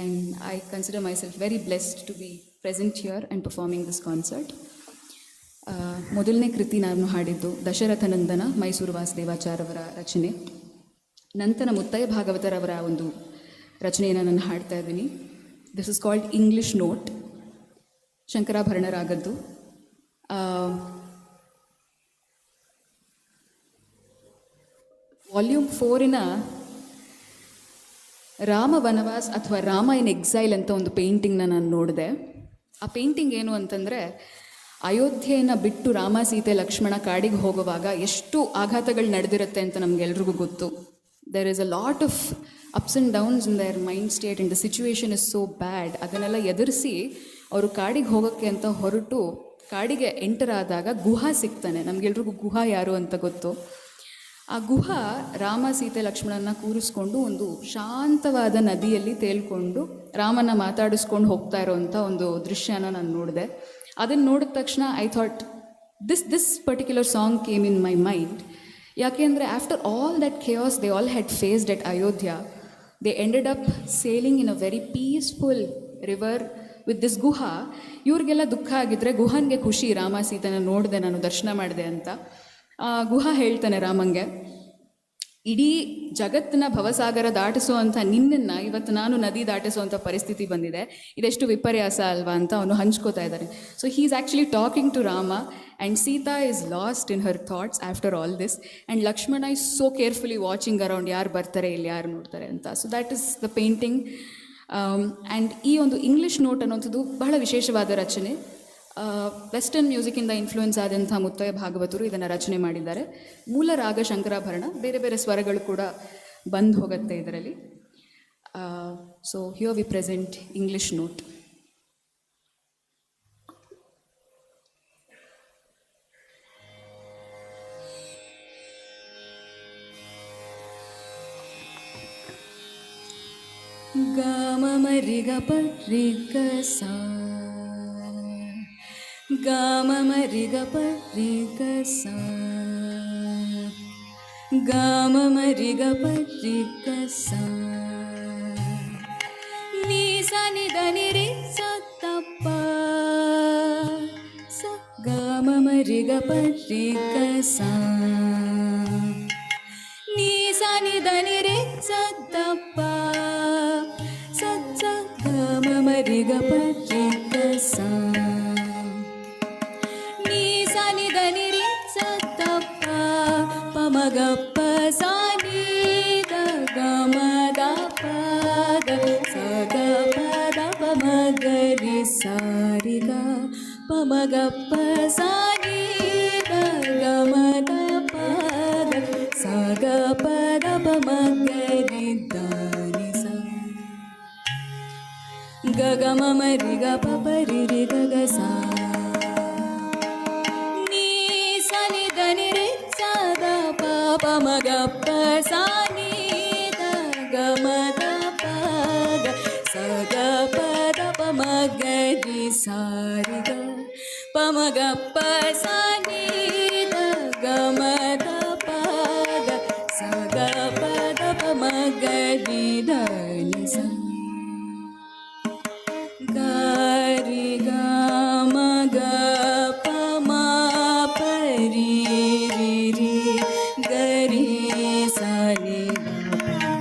And I consider myself very blessed to be present here and performing this concert. ಮೊದಲನೇ ಕೃತಿ ನಾನು ಹಾಡಿದ್ದು ದಶರಥನಂದನ, ಮೈಸೂರು ವಾಸುದೇವಾಚಾರ್ಯವರ ರಚನೆ. ನಂತರ ಮುತ್ತಯ್ಯ ಭಾಗವತರವರ ಒಂದು ರಚನೆಯನ್ನು ನಾನು ಹಾಡ್ತಾ ಇದ್ದೀನಿ. This is called English note, Shankarabharana ರಾಗದ್ದು. ವಾಲ್ಯೂಮ್ 4 ರಾಮ ವನವಾಸ್ ಅಥವಾ ರಾಮ ಇನ್ ಎಕ್ಸೈಲ್ ಅಂತ ಒಂದು ಪೇಂಟಿಂಗ್ನ ನಾನು ನೋಡಿದೆ. ಆ ಪೇಂಟಿಂಗ್ ಏನು ಅಂತಂದರೆ, ಅಯೋಧ್ಯೆಯನ್ನು ಬಿಟ್ಟು ರಾಮ ಸೀತೆ ಲಕ್ಷ್ಮಣ ಕಾಡಿಗೆ ಹೋಗುವಾಗ ಎಷ್ಟು ಆಘಾತಗಳು ನಡೆದಿರುತ್ತೆ ಅಂತ ನಮಗೆಲ್ರಿಗೂ ಗೊತ್ತು. There is a lot of ups and downs in their mind state and the situation is so bad. ಅದನ್ನೆಲ್ಲ ಎದುರಿಸಿ ಅವರು ಕಾಡಿಗೆ ಹೋಗೋಕ್ಕೆ ಅಂತ ಹೊರಟು ಕಾಡಿಗೆ ಎಂಟರ್ ಆದಾಗ ಗುಹಾ ಸಿಗ್ತಾನೆ. ನಮಗೆಲ್ರಿಗೂ ಗುಹಾ ಯಾರು ಅಂತ ಗೊತ್ತು. ಆ ಗುಹಾ ರಾಮ ಸೀತೆ ಲಕ್ಷ್ಮಣನ ಕೂರಿಸ್ಕೊಂಡು ಒಂದು ಶಾಂತವಾದ ನದಿಯಲ್ಲಿ ತೇಲ್ಕೊಂಡು ರಾಮನ ಮಾತಾಡಿಸ್ಕೊಂಡು ಹೋಗ್ತಾ ಇರೋವಂಥ ಒಂದು ದೃಶ್ಯನ ನಾನು ನೋಡಿದೆ. ಅದನ್ನು ನೋಡಿದ ತಕ್ಷಣ I thought this particular song came in my mind. ಯಾಕೆಂದರೆ after all that chaos they all had faced at Ayodhya, they ended up sailing in a very peaceful river with this Guha. ಇವ್ರಿಗೆಲ್ಲ ದುಃಖ ಆಗಿದ್ದರೆ ಗುಹಾನ್ಗೆ ಖುಷಿ, ರಾಮ ಸೀತನ ನೋಡಿದೆ, ನಾನು ದರ್ಶನ ಮಾಡಿದೆ ಅಂತ. ಗುಹಾ ಹೇಳ್ತಾನೆ ರಾಮಂಗೆ, ಇಡೀ ಜಗತ್ತನ್ನ ಭವಸಾಗರ ದಾಟಿಸುವಂಥ ನಿನ್ನನ್ನು ಇವತ್ತು ನಾನು ನದಿ ದಾಟಿಸುವಂಥ ಪರಿಸ್ಥಿತಿ ಬಂದಿದೆ, ಇದೆಷ್ಟು ವಿಪರ್ಯಾಸ ಅಲ್ವಾ ಅಂತ ಅವನು ಹಂಚ್ಕೋತಾ ಇದ್ದಾನೆ. So he is actually talking to Rama and Sita is lost in her thoughts after all this and Lakshmana is so carefully watching around ಯಾರು ಬರ್ತಾರೆ ಇಲ್ಲಿ ಯಾರು ನೋಡ್ತಾರೆ ಅಂತ. So that is the painting. And ಈ ಒಂದು ಇಂಗ್ಲೀಷ್ ನೋಟ್ ಅನ್ನೋಂಥದ್ದು ಬಹಳ ವಿಶೇಷವಾದ ರಚನೆ. ವೆಸ್ಟರ್ನ್ ಮ್ಯೂಸಿಕ್ಕಿಂದ ಇನ್ಫ್ಲೂಯೆನ್ಸ್ ಆದಂಥ ಮುತ್ತಯ್ಯ ಭಾಗವತರು ಇದನ್ನು ರಚನೆ ಮಾಡಿದ್ದಾರೆ. ಮೂಲ ರಾಗ ಶಂಕರಾಭರಣ, ಬೇರೆ ಬೇರೆ ಸ್ವರಗಳು ಕೂಡ ಬಂದು ಹೋಗುತ್ತೆ ಇದರಲ್ಲಿ. So here we present English note. ಗಾಮ ಮರಿಗ ಪರಿಗ ಸಾ, ಗಾಮ ಮರಿಗ ಪರಿಗ ಸಾ, ಗಾಮ ಮರಿಗ ಪರಿಗ ಸಾ, ನೀ ಸ ನಿ ದ ನಿ ರಿ ಸ ತ ಪ ಸ, ಗಾಮ ಮರಿಗ ಪರಿಗ ಸಾ, ನೀ ಸ ನಿ ದ ನಿ ರಿ ಸ ತ ಪ ಸ ಸ, ಗಾಮ ಮರಿಗ ಪರಿಗ ಸಾ, ನೀ ಸ ನಿ ದ ನಿ ರಿ ಸ ತ ಪ ಪ ಮ ಗ ಪ ಸ ನಿ ದ ಗ ಮ ದ ಪ ಗ ಸ ಗ ಪ ದ ಪ ಮ ಗ ರಿ ಸ ರಿ ಗ ಪ ಮ ಗ ಪ ಸ ನಿ ದ ಗ ಮ ದ ಪ ಗ ಸ ಗ ಪ ದ ಪ ಮ ಗ ರಿ ದ ನಿ ಸ, ಗ ಗ ಮ ಮ ರಿ ಗ ಪ ಪ ರಿ ರಿ ಗ ಗ ಸ, ನೀ ಸ ನಿ ದ ನಿ ರಿ ಸ ದ ಪ ಪ ಮ ಗ ಪ ಸ ನಿ ದ ಗ ಮ ದ ಪ ಗ ಸ ಗ ಪ ದ ಪ ಮ ಗ ರಿ ಸ ರಿ ಗ ಪ ಮ ಗ ಪ ಸ ನಿ ದ ಗ ಮ ದ ಪ ಗ ಸ ಗ ಪ ದ ಪ ಮ ಗ ರಿ ದ ನಿ ಸ, ಗ ರಿ ಗ ಮ ಗ ಪ ಮ ಪ ರಿ ರಿ ರಿ ಗ ರಿ ಸ ನಿ ದ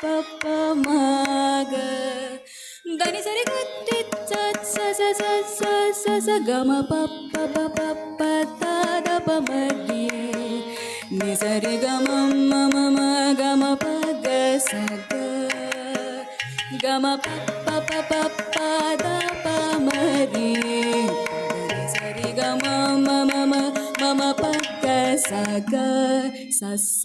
ಪ ಪ ಮ ಗ ಧನಿ ಸರಿ ಗತ್ತಿ ಸ ಸ ಸ ಸ ಸ ಸ ಸ ಗ ಮ ಪ ಪ ಪ ಪ ಪ ತ ದ ಪ ಮ ರಿ ನಿ ಸರಿ ಗ ಮ ಮ ಮ ಮ ಗ ಮ ಪ ಗ ಸ ಗ ಗ ಮ ಪ ಪ ಪ ಪ ಪ ದ ಪ ಮ ರಿ ನಿ ಸರಿ ಗ ಮ ಮ ಮ ಮ ಮ ಮ ಪ ಗ ಸ ಗ ಸ ಸ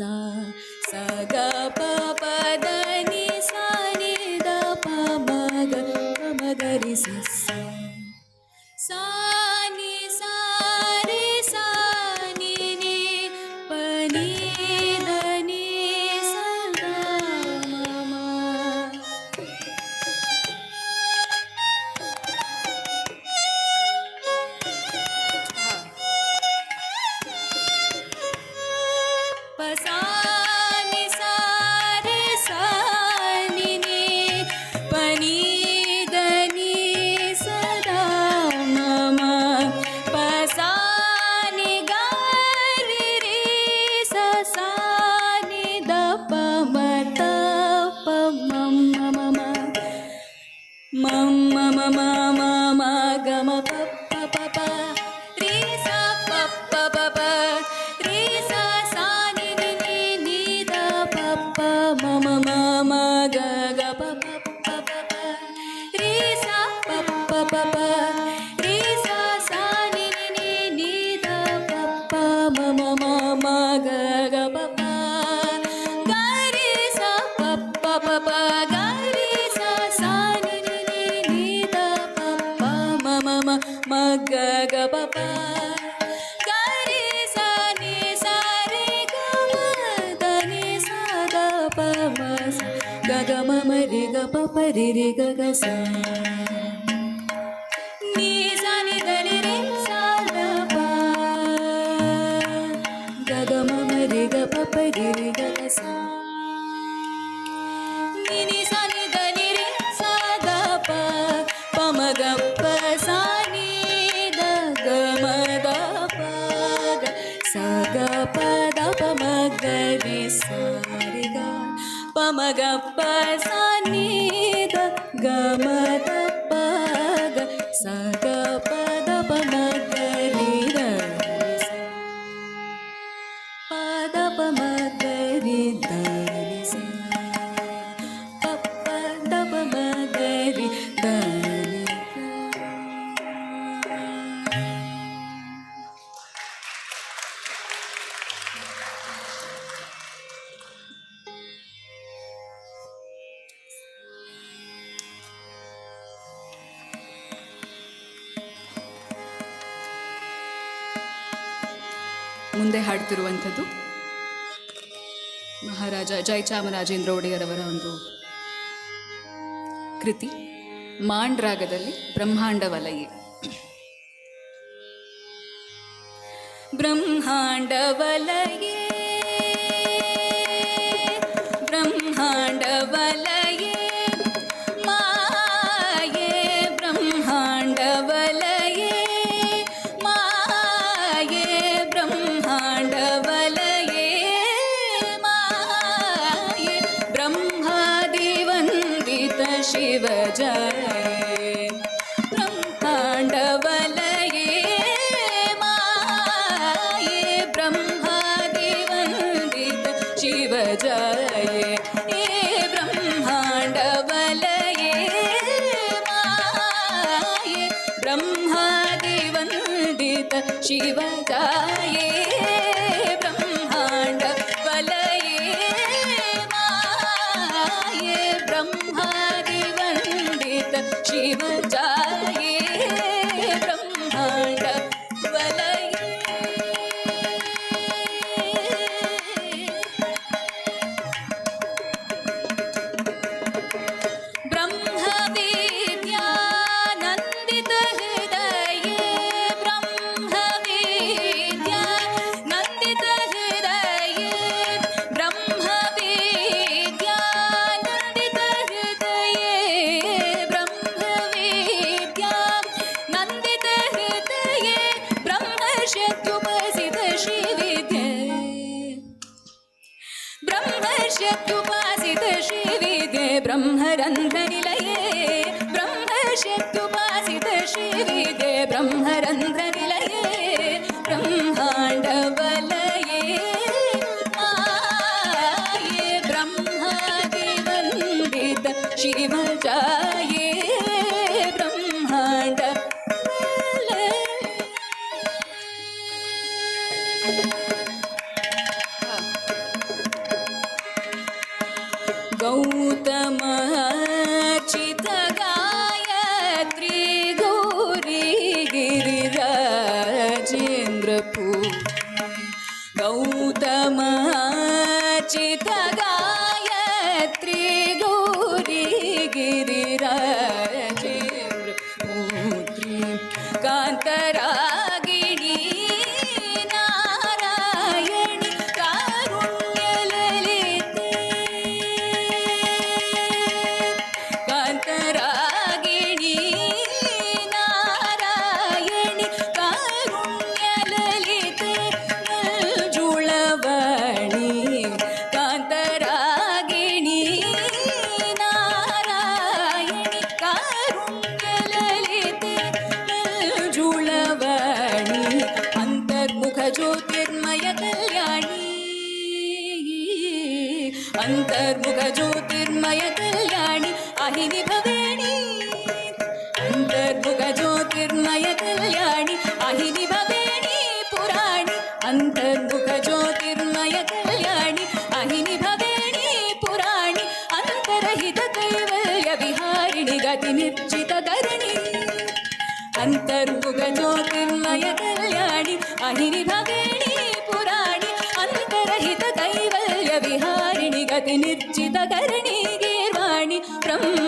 ಸ ಗ ಪ ಪ ದ ನಿ ಸ ನಿ ದ ಪ ಮ ಗ ಪ ಮ ಗ ರಿ ಸ ಸ, ಸ ನಿ ಸ ರಿ ಸ ನಿ ನಿ ಪ ನಿ ದ ನಿ ಸ ಗ ಮ ಮ. ಪ ಸ ನಿ ಸ ರಿ ಸ ನಿ ನಿ ಪ ನಿ ದ ನಿ ಸ ದ ಮ ಮ ಪ ಸ ನಿ ಗ ರಿ ರಿ ಸ ಸ ನಿ ದ ಪ ಮ ತ ಪ ಮ ಮ ಮ ಮ ಮ ಮ ಮ ಮ ಮ ಮ ಗ ಮ ಪ ಪ ಪ ಪ ರಿ ಸ ಪ ಪ ಪ ಪ ರಿ ಸ ಸ ನಿ ನಿ ನಿ ನಿ ದ ಪ ಪ ಮ ಮ ಮ ಮ ಗ ಗ ಪ ಪ ಪ ಪ ಪ ರಿ ಸ ಪ ಪ ಪ pa re re ga ga sa. Ni sa ni da ni re sa da pa. Ga ga ma ma re ga pa pa re re ga ga sa. Ni ni sa ni da ni re sa da pa. Pa ma ga pa sa ni da ga ma da pa ga. Sa ga pa da pa ma ga re sa re ga. Pa ma ga pa sa ni da ga ma da pa ga. Sa ga pa da pa ma ga re da re sa. Pa da pa ma ga re da re sa. Pa pa da pa ma ga re da re sa. ಮುಂದೆ ಹಾಡ್ತಿರುವಂಥದ್ದು ಮಹಾರಾಜ ಜಯಚಾಮರಾಜೇಂದ್ರ ಒಡೆಯರ್ ಅವರ ಒಂದು ಕೃತಿ ಮಾಂಡ್ ರಾಗದಲ್ಲಿ ಬ್ರಹ್ಮಾಂಡ ವಲಯೆ. ಬ್ರಹ್ಮಾಂಡ ವಲಯೆ ಬ್ರಹ್ಮಾಂಡ ವಲಯೆ ಮಾಯೆ ಬ್ರಹ್ಮಾಂಡ ವಲಯೆ ಮಾಯೆ ಬ್ರಹ್ಮಾಂಡ ವಲಯೆ ಮಾಯೆ ಬ್ರಹ್ಮಾದಿ ವಂದಿತ ಶಿವ ಜಯ ಬ್ರಹ್ಮಾಂಡ ವಲಯೆ ಮಾಯೆ ಬ್ರಹ್ಮಾದಿ ವಂದಿತ ಶಿವ ಜಯ ಬ್ರಹ್ಮಾಂಡ ವಲಯೆ ಮಾಯೆ ಬ್ರಹ್ಮಾದಿ ವಂದಿತ ಶಿವ ಜಯ ಬ್ರಹ್ಮಾಂಡ ವಲಯೆ ಮಾಯೆ ಬ್ರಹ್ಮಾದಿ ವಂದಿತ ಶಿವ ಜಯ ಬ್ರಹ್ಮಾಂಡ ವಲಯೆ. ಬ್ರಹ್ಮವಿದ್ಯಾನಂದಿತ ಹೃದಯೇ ಬ್ರಹ್ಮವಿದ್ಯಾನಂದಿತ ಹೃದಯೇ ಬ್ರಹ್ಮವಿದ್ಯಾನಂದಿತ ಹೃದಯೇ ಬ್ರಹ್ಮವಿದ್ಯಾನಂದಿತ ಹೃದಯೇ ಬ್ರಹ್ಮಶಕ್ತ್ಯುಪಸಿತ ಶ್ರೀವಿದ್ಯೆ ಬ್ರಹ್ಮಶಕ್ತ್ಯುಪಾಸಿತ ಶ್ರೀವಿದ್ಯೆ ಬ್ರಹ್ಮರಂಧ್ರ ನಿಲಯೇ ಬ್ರಹ್ಮಶಕ್ತ್ಯುಪಾಸಿತ ಶ್ರೀವಿದ್ಯೆ ಬ್ರಹ್ಮರಂಧ್ರ ನಿಲಯೇ ಬ್ರಹ್ಮಾಂಡ ವಲಯೇ ಮಾಯೆ ಬ್ರಹ್ಮಾದಿ ವಂದಿತ ಶಿವ ಜಯೇ ಬ್ರಹ್ಮಾಂಡ ವಲಯೇ. ಗೌತಮಾರ್ಚಿತ ಗಾಯತ್ರಿ ಗೌರಿ ಗಿರಿರಾಜೇಂದ್ರ ಪೂಜೆ ಗೌತಮಾರ್ಚಿತ ಗಾಯತ್ರಿ ಗೌರಿ ಗಿರಿರಾಜೇಂದ್ರ ಪುತ್ರಿ ಕಾಂತರಾಗಿಣಿ ನಾರಾಯಣಿ ಕಾರುಣ್ಯ ಲಲಿತೆ ಕಾಂತರಾಗಿಣಿ ನಾರಾಯಣಿ ಕಾರುಣ್ಯ ಲಲಿತೆ ಜುಳವಣಿ ಕಾಂತರಾಗಿಣಿ ನಾರಾಯಣಿ ಕಾರುಣ್ಯ ಲಲಿತೆ ಜುಳವಣಿ ಅಂತರ್ಮುಖ ಜ್ಯೋತಿರ್ಮಯ ಕಲ್ಯಾಣಿ ಅಂತರ್ಮುಖ ಜ್ಯೋತಿರ್ಮಯ ಕಲ್ಯಾಣಿ ಅಹಿನಿ ಭವೇಣಿ ಅಂತರ್ಮುಖ ಜ್ಯೋತಿರ್ಮಯ ಕಲ್ಯಾಣಿ ಅಹಿನಿ ಭವೇಣಿ ಪುರಾಣಿ ಅಂತರ್ಮುಖ ಜ್ಯೋತಿರ್ಮಯ ಕಲ್ಯಾಣಿ ಅಹಿನಿ ಭವೇಣಿ ಪುರಾಣಿ ಅಂತರಹಿತ ಕೈವಲ್ಯ ವಿಹಾರಿಣಿ ಗತಿ ನಿರ್ಜಿತ ಕರಣಿ ಅಂತರ್ಮುಖ ಜ್ಯೋತಿರ್ಮಯ ಕಲ್ಯಾಣಿ ಅಹಿನಿ ಭವೇಣಿ ಪುರಾಣಿ ಅಂತರಹಿತ ಕೈವಲ್ಯ ವಿಹಾರಿಣಿ ಗತಿ ನಿರ್ಜಿತ ಕರಣಿ ಗೀರ್ವಾಣಿ ಬ್ರಹ್ಮ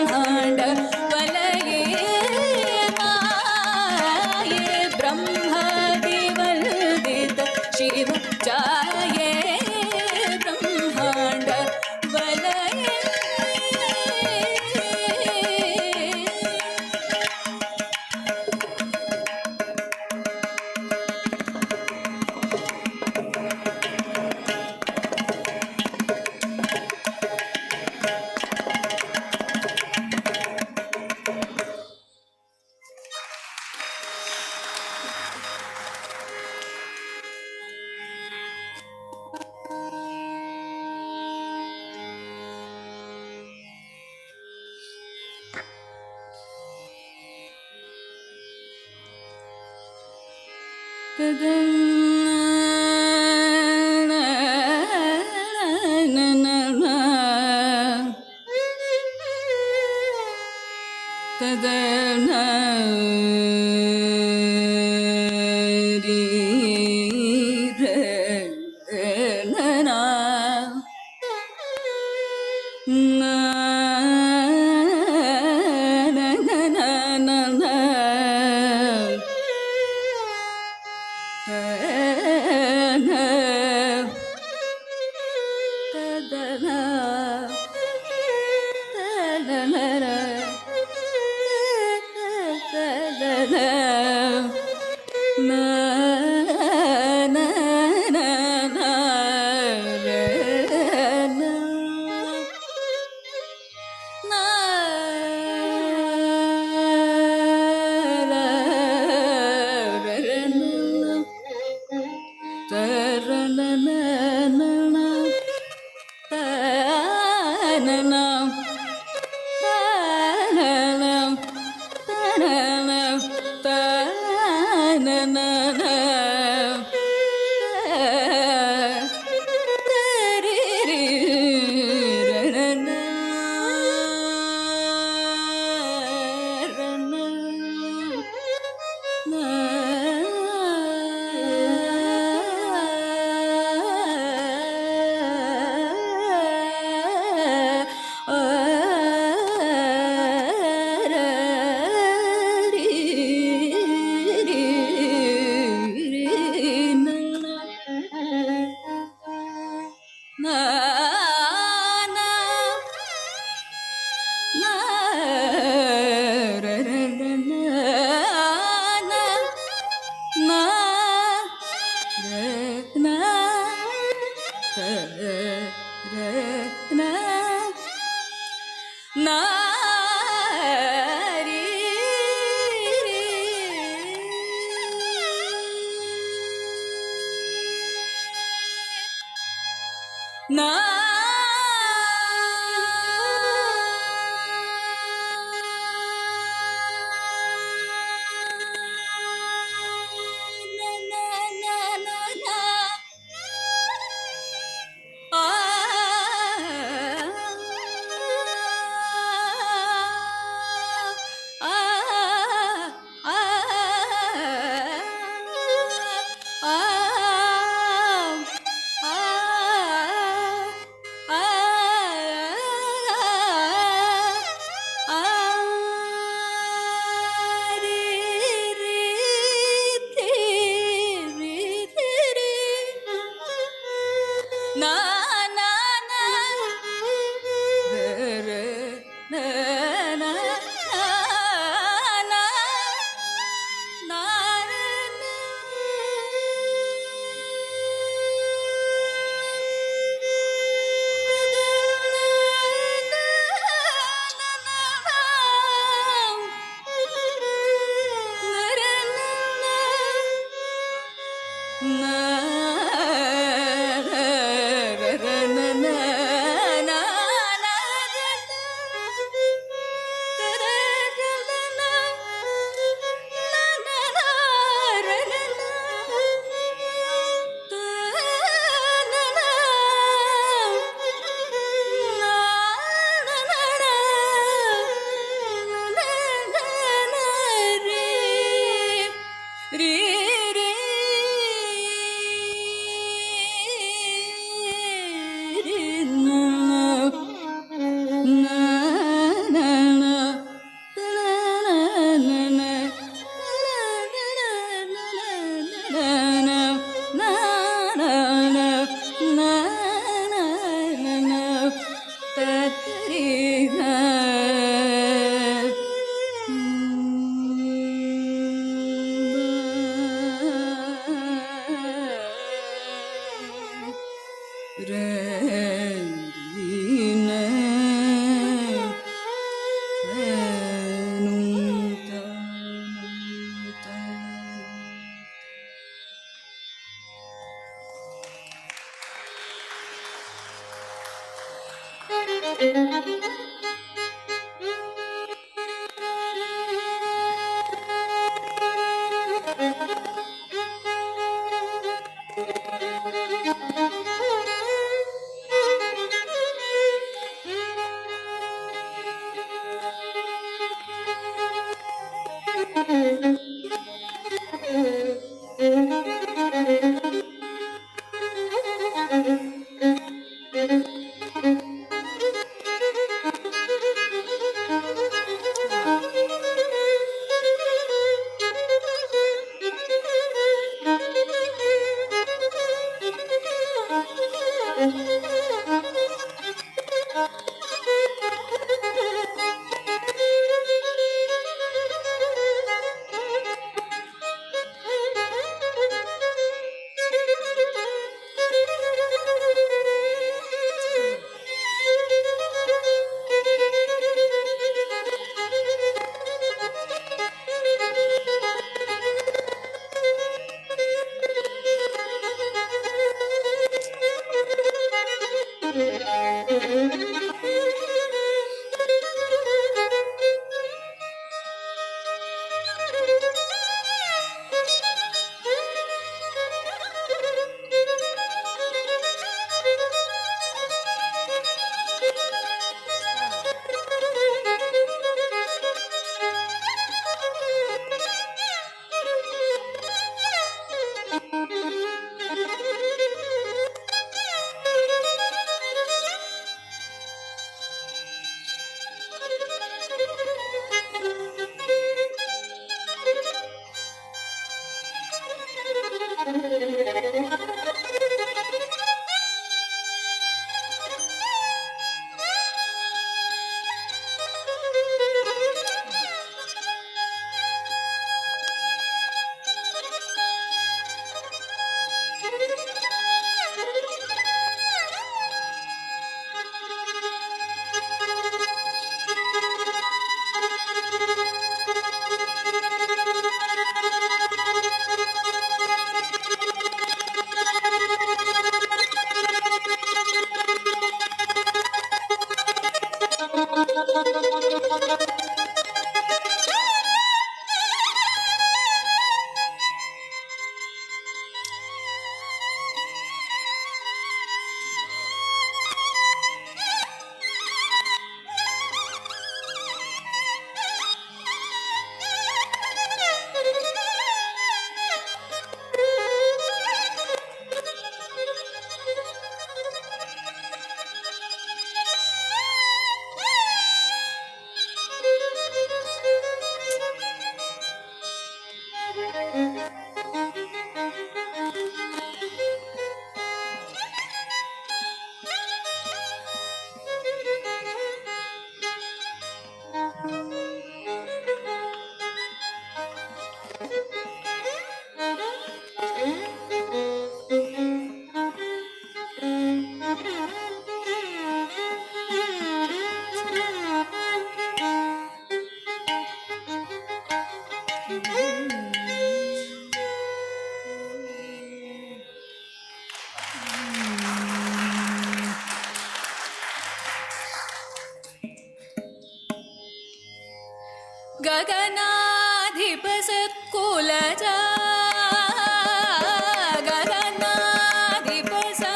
गगनाधिपसत्कुलजा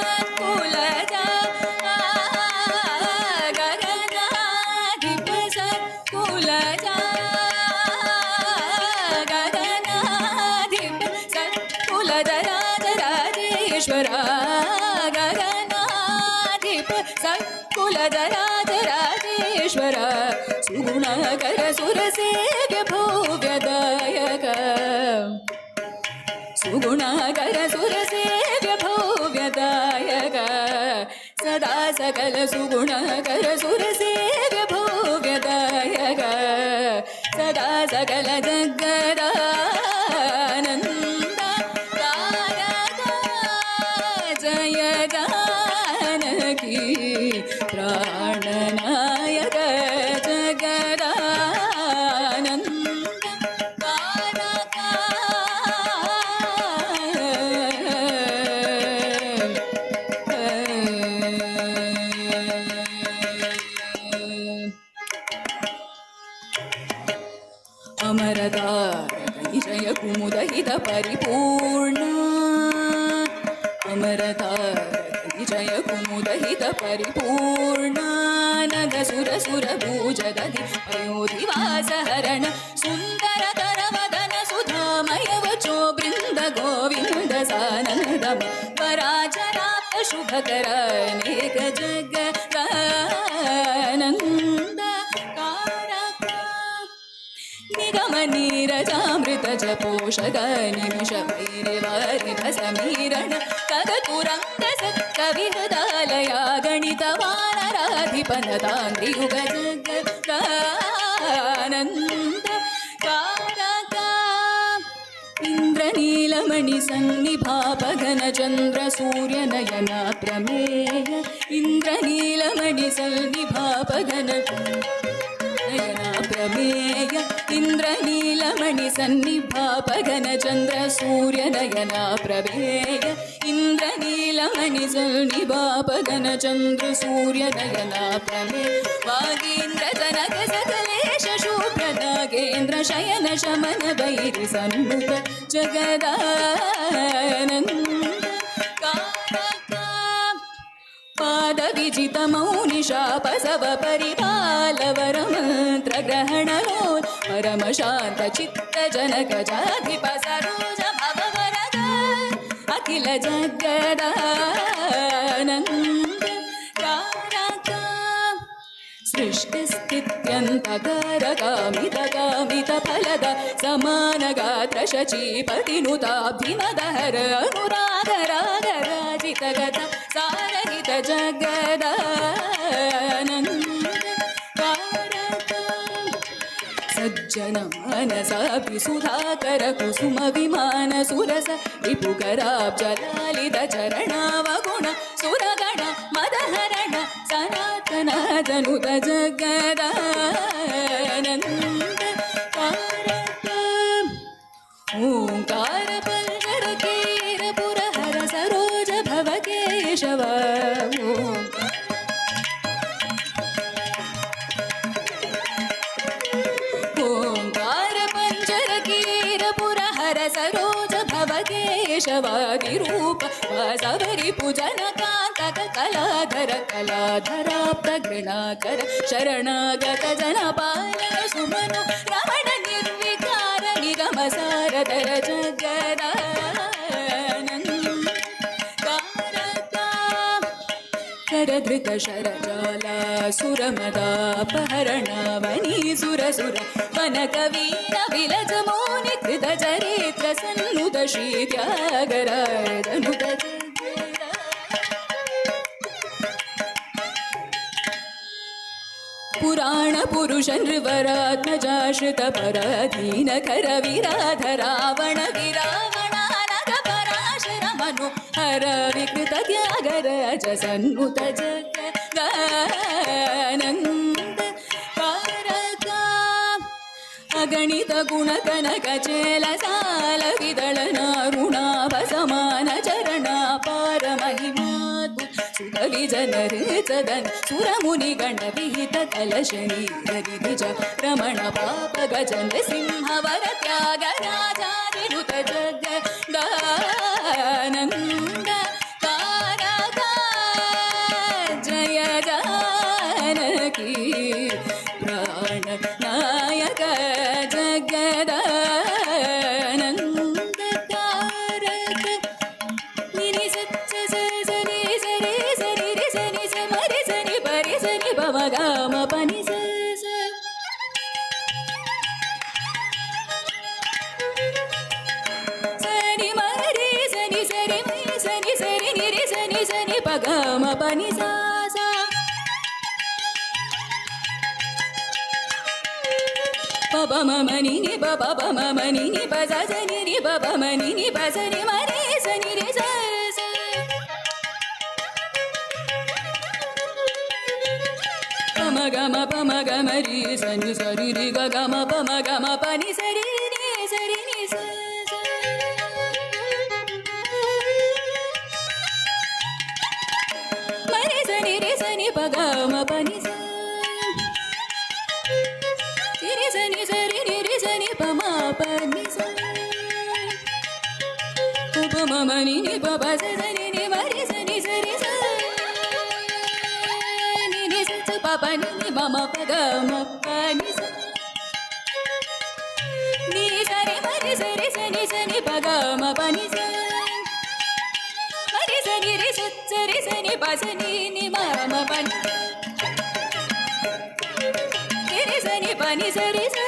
गगनाधिपसत्कुलजा गगनाधिपसत्कुलजा गगनाधिपसत्कुलजराजराजेश्वरा गगनाधिपसत्कुलजराजराजेश्वरा सुगुणाकर सुरसेव्य भोव्यदायक सुगुणाकर सुरसेव्य भोव्यदायक सदा सकल सुगुणाकर सुरसेव्य भोव्यदायक सदा सकल जगदानन्द कारक जय जानकी प्राणनायक अमरदार जय कुमुदहित परिपूर्ण अमर जय कुमुदहित परिपूर्णानद सुर सुर भूजदधि अयोधिवास हरण सुन्दर तरवदन सुधामय वचो बृन्द गोविन्द सानन्दम पराजराप्त शुभकर अनेक जगदानन्द निगम नीरजामृत जपोषग निमिष वैरिवारिध समीरण कगतुरङ्ग कविहृदालया गणित वानराधिपनताङ्ग्रियुग जगदानन्द कारका इन्द्रनीलमणि सन्निभापघन चन्द्र सूर्यनयना प्रमेय इन्द्रनीलमणि सन्निभापघन प्रमेय इन्द्रनीलमणि सन्निभापघन चन्द्र सूर्यनयना प्रमेय इन्द्रनीलमणि सन्निभापघन चन्द्र सूर्यनयना प्रमेय वागीन्द्र जनक सकलेश शुभ्र नागेन्द्र शयन शमन वैरि सन्मुख जगदानन्द पादविजित मौनि शापसव परिपालवर मंत्र ग्रहणनो परम शांत चित्त जनक जाधिप सरोज भववरद अखिल जगदानन्द कारका सृष्टिस्थित्यन्तकारकामित कामित फलद समान गात्र शचीपतिनुताब्धिमद हर अनुराग राग राजित गत सारहित जगदानन्द कारका सज्जन मनसापि सुधाकर कुसुम विमान सुरस रिपुकराब्जलालित चरणावगुण सुरगण मदहरण सनातन जनुत जगदानन्द कारका ओंकार पंजर केर पुरहर सरोज भव केशव ओंकार पंजर केर पुरहर सरोज भव केशवादिरूप वासवरि पूजन कांतक कलाधर कलाधराप्त घृणाकर शरणागत जनपालन सुमनो रमण निर्विकार निगम सारधर जगदानन्द कारका करधृत शरजाला सुरमदापहरणवनी सुर सुर वनकवीर विलज मौनि कृत चरित्र सन्नुत श्रीत्यागराजनुत पुराण पुरुष नृवरात्मजाश्रित पराधीन कर विराध रावण विरावणानग पराशर मनु हर विकृत त्यागराज सन्नुत जगदानन्द कारका अगणित गुण कनक चेल साल विदलन ऋणावसमान चरणा पार महिमा सुखविजन ऋचदन सुरमुनि गण विहित कलशनी हरिद्विज रमण पाप गजन सिंहवर त्यागराजादिनुत जगदानन्द कारका जय जानकी प्राण नायक जगदानन्द कारक निनि सच्च सरि सरि सरि रि सनि स मरि सनि परि सनि पम गाम पनि स सनि मरि सनि सरि मरि सनि सरि नि रि सनि सनि प गाम पनि सा प म नि नि प म नि नि प स नि रि प म नि नि प स नि म रि स नि रि स प म ग म रि स नि स रि रि ग ग म प नि स रि नि स रि नि स म रि स नि प ग म प नि स रि स नि स रि नि रि स नि प म प नि स प म नि नि प प स नि नि म रि स pa pa ni ni ma ma pa ga ma pa ni sa ni sa re ma re sa ni pa ga ma pa ni sa ma re sa ni pa sa ni ma ma pa ni re sa ni pa ni sa re sa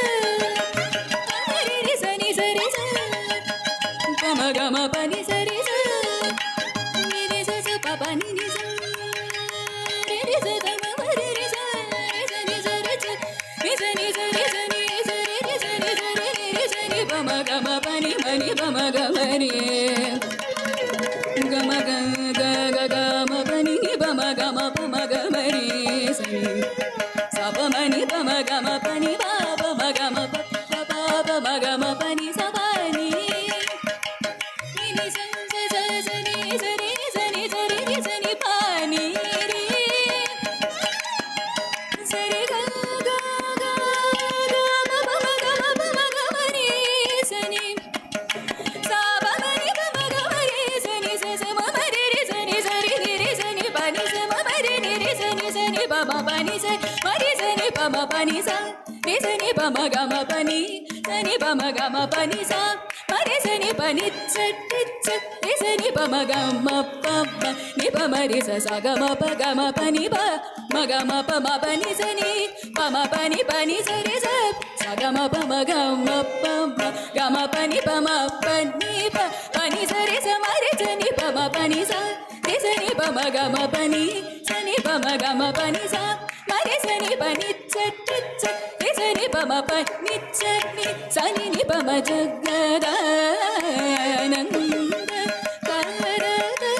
re sa ni sa pa ma ga ma pa ni sa re sa ni re sa pa pa ni ni sa re sa da ma ma re sa ni sa re sa ni sa ni sa re sa ni sa re sa ni sa ni pa ma ga ma pa ni pa ma ga ma re ga ma ga ga ma pa ni pa ma ga ma re sa ni sa pa ma ni pa ma ga ma pa ni pa ma ga ma pa ma ga ma pa ni sa pa ni ni ni sa ni sa re sa ni sa ni pa ni re sa re ga ga ma pa ma ga ma re sa ni sa pa ma ni pa ma ga ma re sa ni sa ma ma re sa ni sa ni pa ni sa ma ma re sa ni pa ma pa ni sa ma re sa ni pa ma pa ni sa re sa ni pa ma ga ma pa ni sa ni pa ma ga ma pa ni sa ma re sa ni pa ni sa re sa ni pa ma ga ma pa ni pa ma re sa ga ma pa ni pa ma ga ma pa ni sa ni pa ma pa ni sa re sa ga ma pa ga ma pa ni pa ni sa re sa ma re sa ni pa ma pa ni sa re sa ni pa ma ga ma pa ni sa ni pa ma ga ma pa ni sa ma re sa ni pa ni re sa ni pa ma pa ni sa ni pa ma jagadananda karada.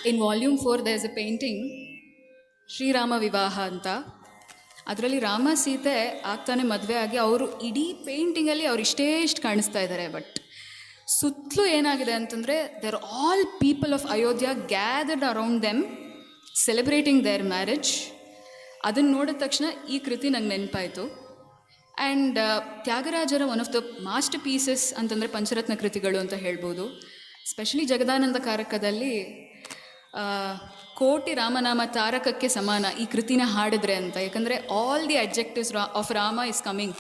In volume 4 there is a painting Shrirama Vivaha ಅಂತ. ಅದರಲ್ಲಿ ರಾಮ ಸೀತೆ ಆಗ್ತಾನೆ ಮದುವೆ ಆಗಿ ಅವರು ಇಡೀ ಪೇಂಟಿಂಗಲ್ಲಿ ಅವ್ರು ಇಷ್ಟು ಕಾಣಿಸ್ತಾ ಇದ್ದಾರೆ. ಬಟ್ ಸುತ್ತಲೂ ಏನಾಗಿದೆ ಅಂತಂದರೆ there all people of Ayodhya gathered around them celebrating their marriage. ಅದನ್ನು ನೋಡಿದ ತಕ್ಷಣ ಈ ಕೃತಿ ನಂಗೆ ನೆನಪಾಯಿತು. ಆ್ಯಂಡ್ ತ್ಯಾಗರಾಜರ one of the masterpieces ಅಂತಂದರೆ ಪಂಚರತ್ನ ಕೃತಿಗಳು ಅಂತ ಹೇಳ್ಬೋದು. ಸ್ಪೆಷಲಿ ಜಗದಾನಂದ ಕಾರಕದಲ್ಲಿ ಕೋಟಿ ರಾಮನಾಮ ತಾರಕಕ್ಕೆ ಸಮಾನ ಈ ಕೃತಿನ ಹಾಡಿದ್ರೆ ಅಂತ. ಯಾಕಂದರೆ all the adjectives of Rama is coming.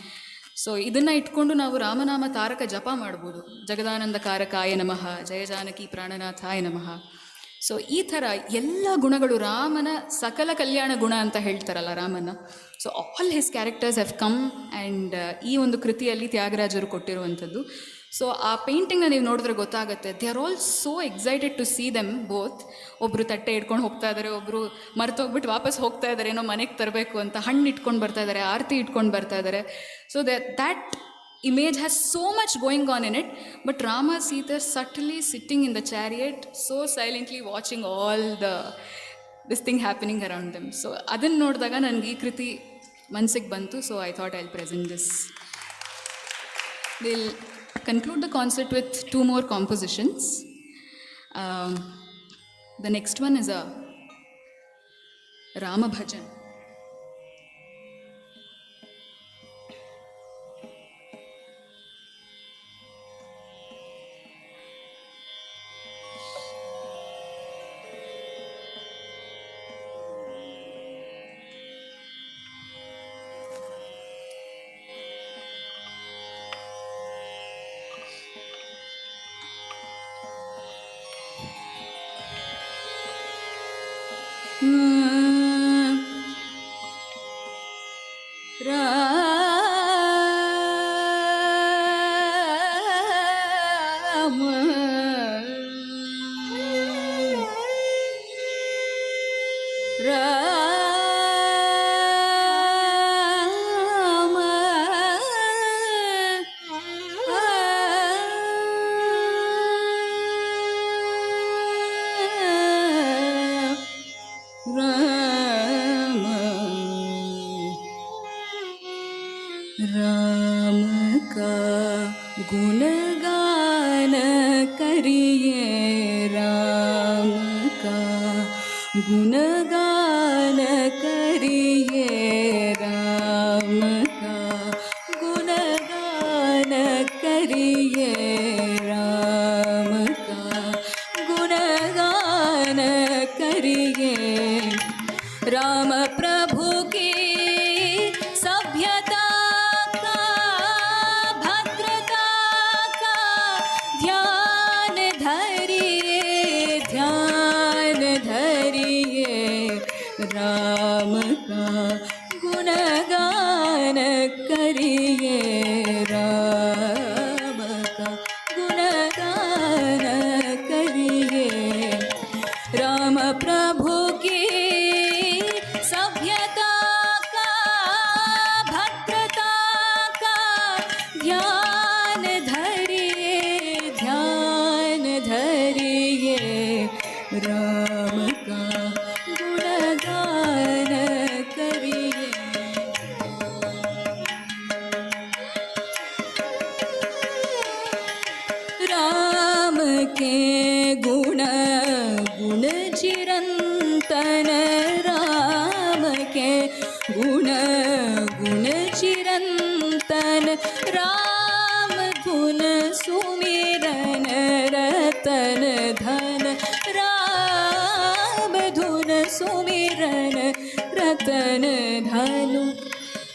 So ಇದನ್ನು ಇಟ್ಕೊಂಡು ನಾವು ರಾಮನಾಮ ತಾರಕ ಜಪ ಮಾಡ್ಬೋದು. ಜಗದಾನಂದ ಕಾರಕಾಯ ನಮಃ, ಜಯ ಜಾನಕಿ ಪ್ರಾಣನಾಥಾಯ ನಮಃ. ಸೊ ಈ ಥರ ಎಲ್ಲ ಗುಣಗಳು ರಾಮನ ಸಕಲ ಕಲ್ಯಾಣ ಗುಣ ಅಂತ ಹೇಳ್ತಾರಲ್ಲ ರಾಮನ. So all his characters have come and ಈ ಒಂದು ಕೃತಿಯಲ್ಲಿ ತ್ಯಾಗರಾಜರು ಕೊಟ್ಟಿರುವಂಥದ್ದು. ಸೊ ಆ ಪೇಂಟಿಂಗ್ನ ನೀವು ನೋಡಿದ್ರೆ ಗೊತ್ತಾಗುತ್ತೆ, they are all so excited to see them both. ಒಬ್ಬರು ತಟ್ಟೆ ಇಟ್ಕೊಂಡು ಹೋಗ್ತಾ ಇದ್ದಾರೆ, ಒಬ್ಬರು ಮರ್ತೋಗ್ಬಿಟ್ಟು ವಾಪಸ್ ಹೋಗ್ತಾ ಇದ್ದಾರೆ, ಏನೋ ಮನೆಗೆ ತರಬೇಕು ಅಂತ ಹಣ್ಣು ಇಟ್ಕೊಂಡು ಬರ್ತಾ ಇದ್ದಾರೆ, ಆರತಿ ಇಟ್ಕೊಂಡು ಬರ್ತಾ ಇದ್ದಾರೆ. So that image has so much going on in it, but Rama Sita subtly sitting in the chariot, so silently watching all this thing happening around them. So adan nodidaga nange ee kriti mansige bantu, so I thought I'll present this. We'll conclude the concert with 2 more compositions. The next one is a Rama Bhajan.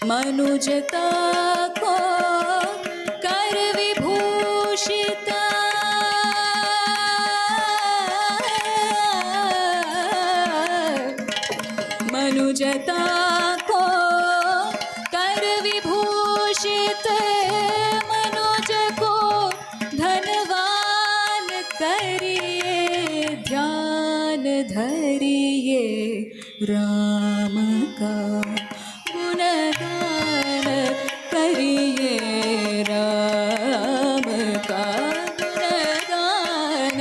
मनुजता को कर विभूषिता, मनुजता को कर विभूषित, मनुज को धनवान करिए, ध्यान धरिए राम का गुणगान करिए, राम का गुणगान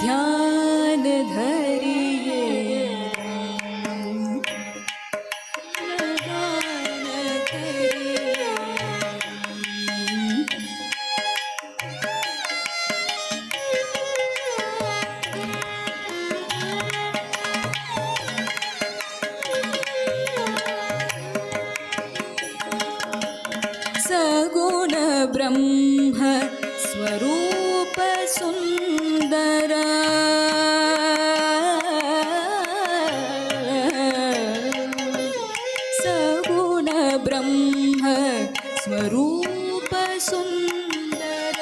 ध्यान धरिए गान करिए सगुण ब्रह्म स्वरूप सुंदर सगुण ब्रह्म स्वरूप सुंदर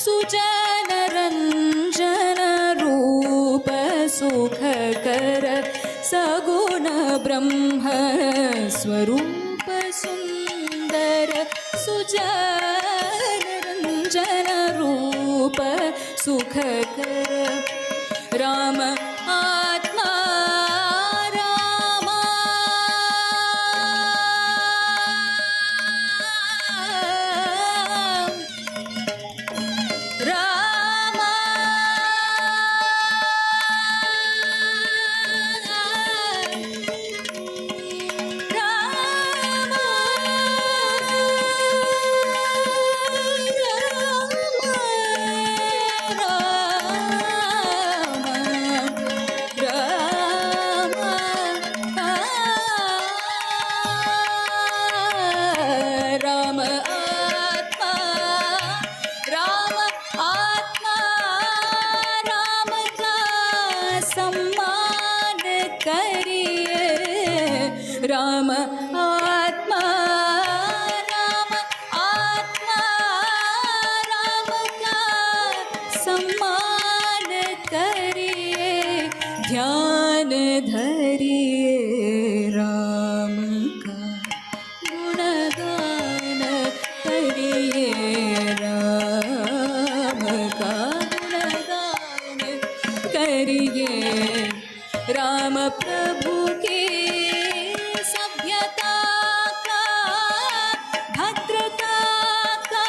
सुजन रंजन रूप सुखकर सगुण ब्रह्म स्वरूप सुंदर सुजन रंजन रूप सुखकर राम आत्मा राम राम राम आत्मा राम आत्मा राम का सम्मान करिए राम आत्मा राम आत्मा राम का सम्मान करिए ध्यान धरिए राम का गुणगान करिए राम का गुणगान करिए राम प्रभु की सभ्यता का भद्रता का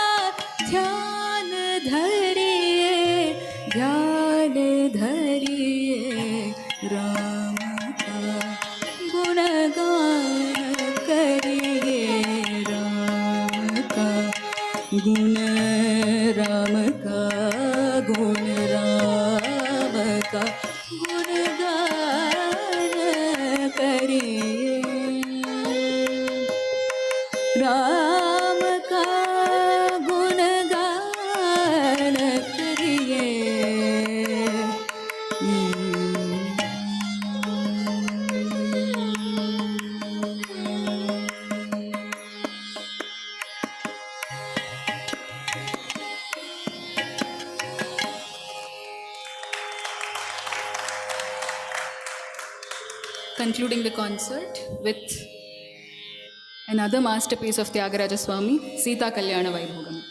ध्यान धरिए राम का गुणगान करिए राम का गुण राम का गुण राम का गुणगान करिए राम का गुणगान करिए Concluding the concert with another masterpiece of Tyagaraja Swami, Sita Kalyana Vaibhogam.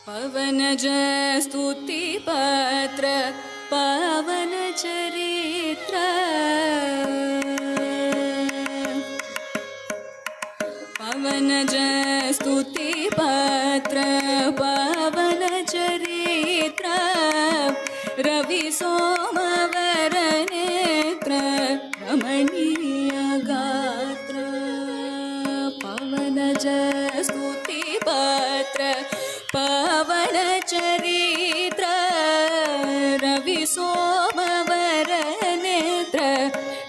पवन जय स्तुति पत्र पवन चरित्र पवन जय स्तुति पत्र पवन चरित्र रवि सोमवर नेत्र रमणीय गात्र पवन जय स्तुति पत्र पवन चरित्र रवि सोमवर नेत्र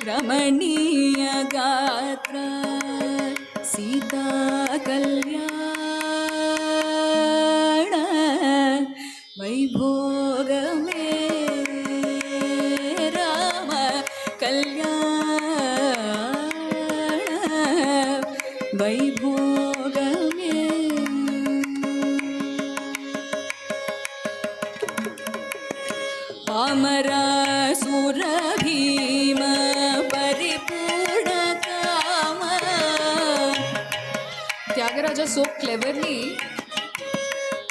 रमणीय गात्र सीता कल्याण वैभोग में राम कल्याण वैभोगमे पामरासुर भीम परिपूर्ण काम. Tyagaraja so cleverly,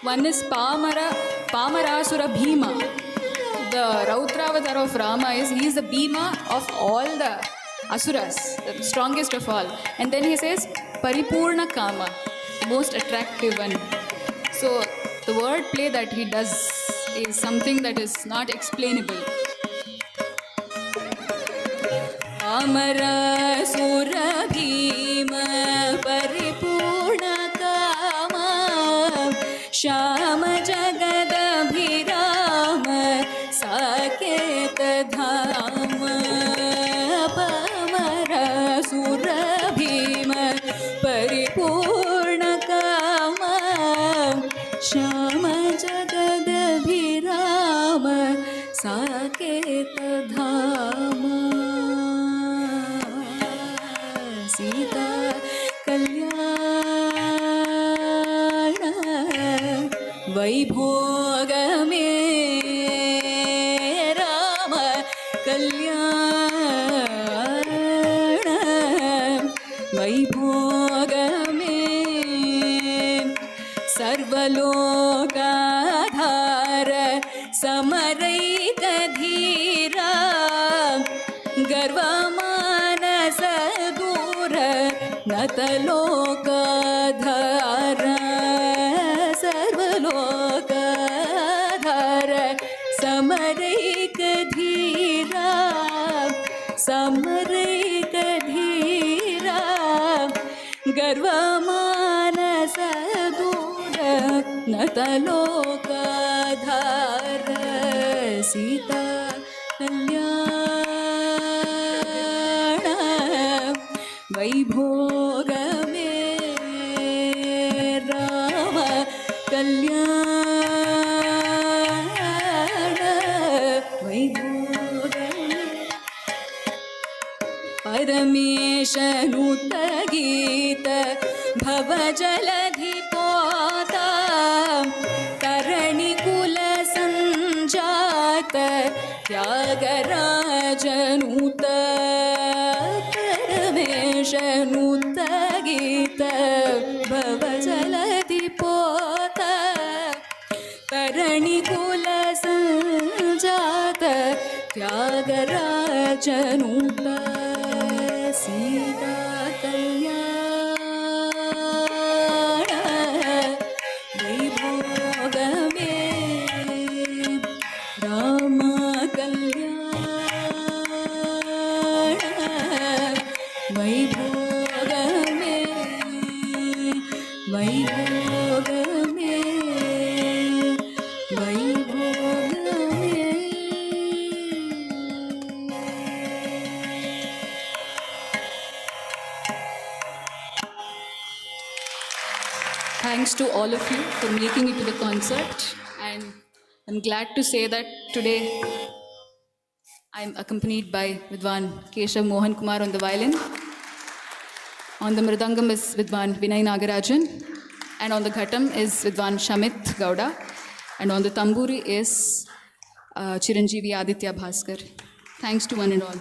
one is Pamarasura Bhima. The Raudravatar of Rama he is the Bhima of all the Asuras, the strongest of all. And then he says Paripurna Kama, the most attractive one. So the word play that he does is something that is not explainable. पामरासुर Bhim परिपूर्ण काम श्याम जगदभिराम साकेत धाम. पामरासुर भीम परिपूर्ण काम श्याम जगदभिराम साकेत धाम. सीता कल्याण वैभोग में राम कल्याण वैभोग में सर्वलोकाधार समरैक धीरा गर्वमानस दूर नतलोकाधार सर्वलोकाधार समरैक धीरा समरैक धीरा गर्वमानस दूर नतलोकाधार. सीता कल्याण वैभोग में राम कल्याण वैभोग में परमेशनुत गीत भव जलधि पोता तरणिकुल संजात त्यागराजनुत परमेशनुत गीत भव जलधि पोता तरणिकुल संजात त्यागराजनुत. सीता कल्याण वैभोग में राम कल्याण वैभोग में वैभोग में वैभोग में. Thanks to all of you for making it to the concert, and I'm glad to say that today I'm accompanied by Vidwan Keshav Mohankumar on the violin. On the Mridangam is Vidwan Vinay Nagarajan, and on the Ghatam is Vidwan Shamith Gowda, and on the Tamburi is Chiranjeevi Aditya Bhaskar. Thanks to one and all.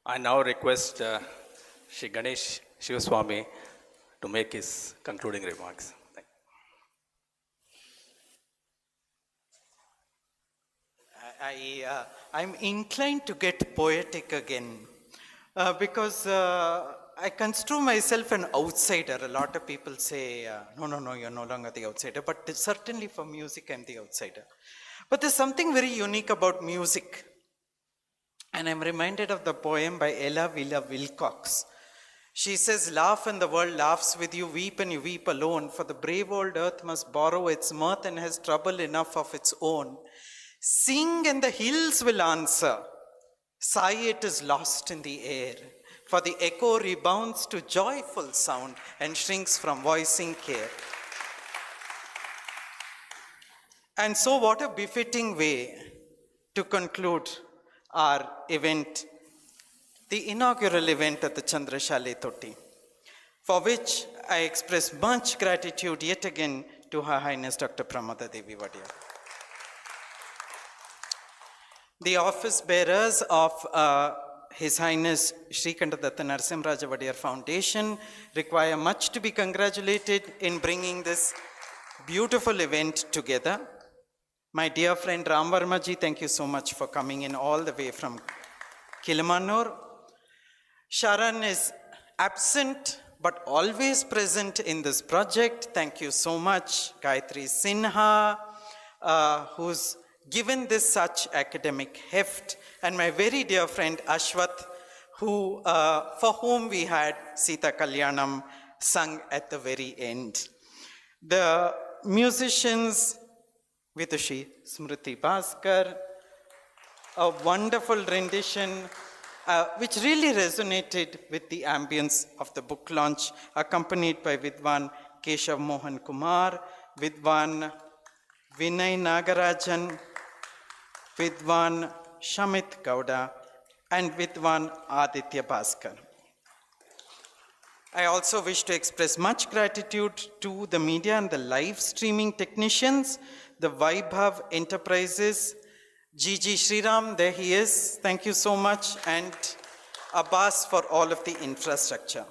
I now request Shri Ganesh Shivaswamy to make his concluding remarks. Thank I'm inclined to get poetic again because I construe myself an outsider. A lot of people say, no, you're no longer the outsider. But certainly for music, I'm the outsider. But there's something very unique about music. And I'm reminded of the poem by Ella Wheeler Wilcox. She says, laugh and the world laughs with you, weep and you weep alone, for the brave old earth must borrow its mirth and has trouble enough of its own. Sing and the hills will answer, sigh it is lost in the air, for the echo rebounds to joyful sound and shrinks from voicing care. And so what a befitting way to conclude our event, the inaugural event at the Chandrashale Totti, for which I express much gratitude yet again to Her Highness Dr. Pramoda Devi Wadiyar. The office bearers of His Highness Srikantadatta Narasimharaja Wadiyar Foundation require much to be congratulated in bringing this beautiful event together. My dear friend Ram Varma ji, thank you so much for coming in all the way from Kilimanur. Sharan is absent but always present in this project. Thank you so much. Gayatri Sinha, who's given this such academic heft, and my very dear friend Ashwath, who, for whom we had Sita Kalyanam sung at the very end. The musicians, Vidushi Smruthi Bhaskar, a wonderful rendition which really resonated with the ambience of the book launch, accompanied by Vidwan Keshav Mohankumar, Vidwan Vinay Nagarajan, Vidwan Shamith Gowda, and Vidwan Aditya Bhaskar. I also wish to express much gratitude to the media and the live streaming technicians, the Vaibhav Enterprises, Gigi Sriram, there he is, thank you so much, and Abbas for all of the infrastructure.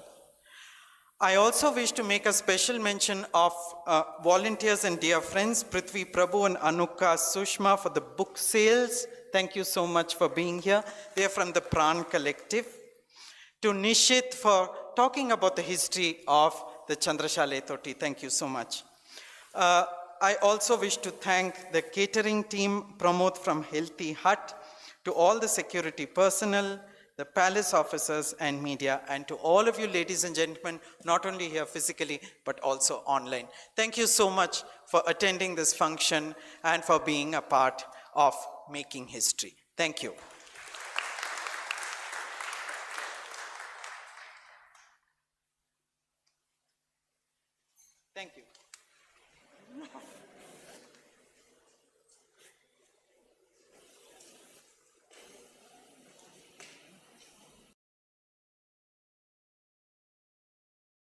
I also wish to make a special mention of volunteers and dear friends, Prithvi Prabhu and Anuka Sushma for the book sales. Thank you so much for being here. They are from the Pran Collective. To Nishit for talking about the history of the Chandrashale Totti. Thank you so much. I also wish to thank the catering team, Pramod from Healthy Hut, to all the security personnel, the palace officers and media, and to all of you ladies and gentlemen, not only here physically, but also online. Thank you so much for attending this function and for being a part of making history. Thank you. Thank you.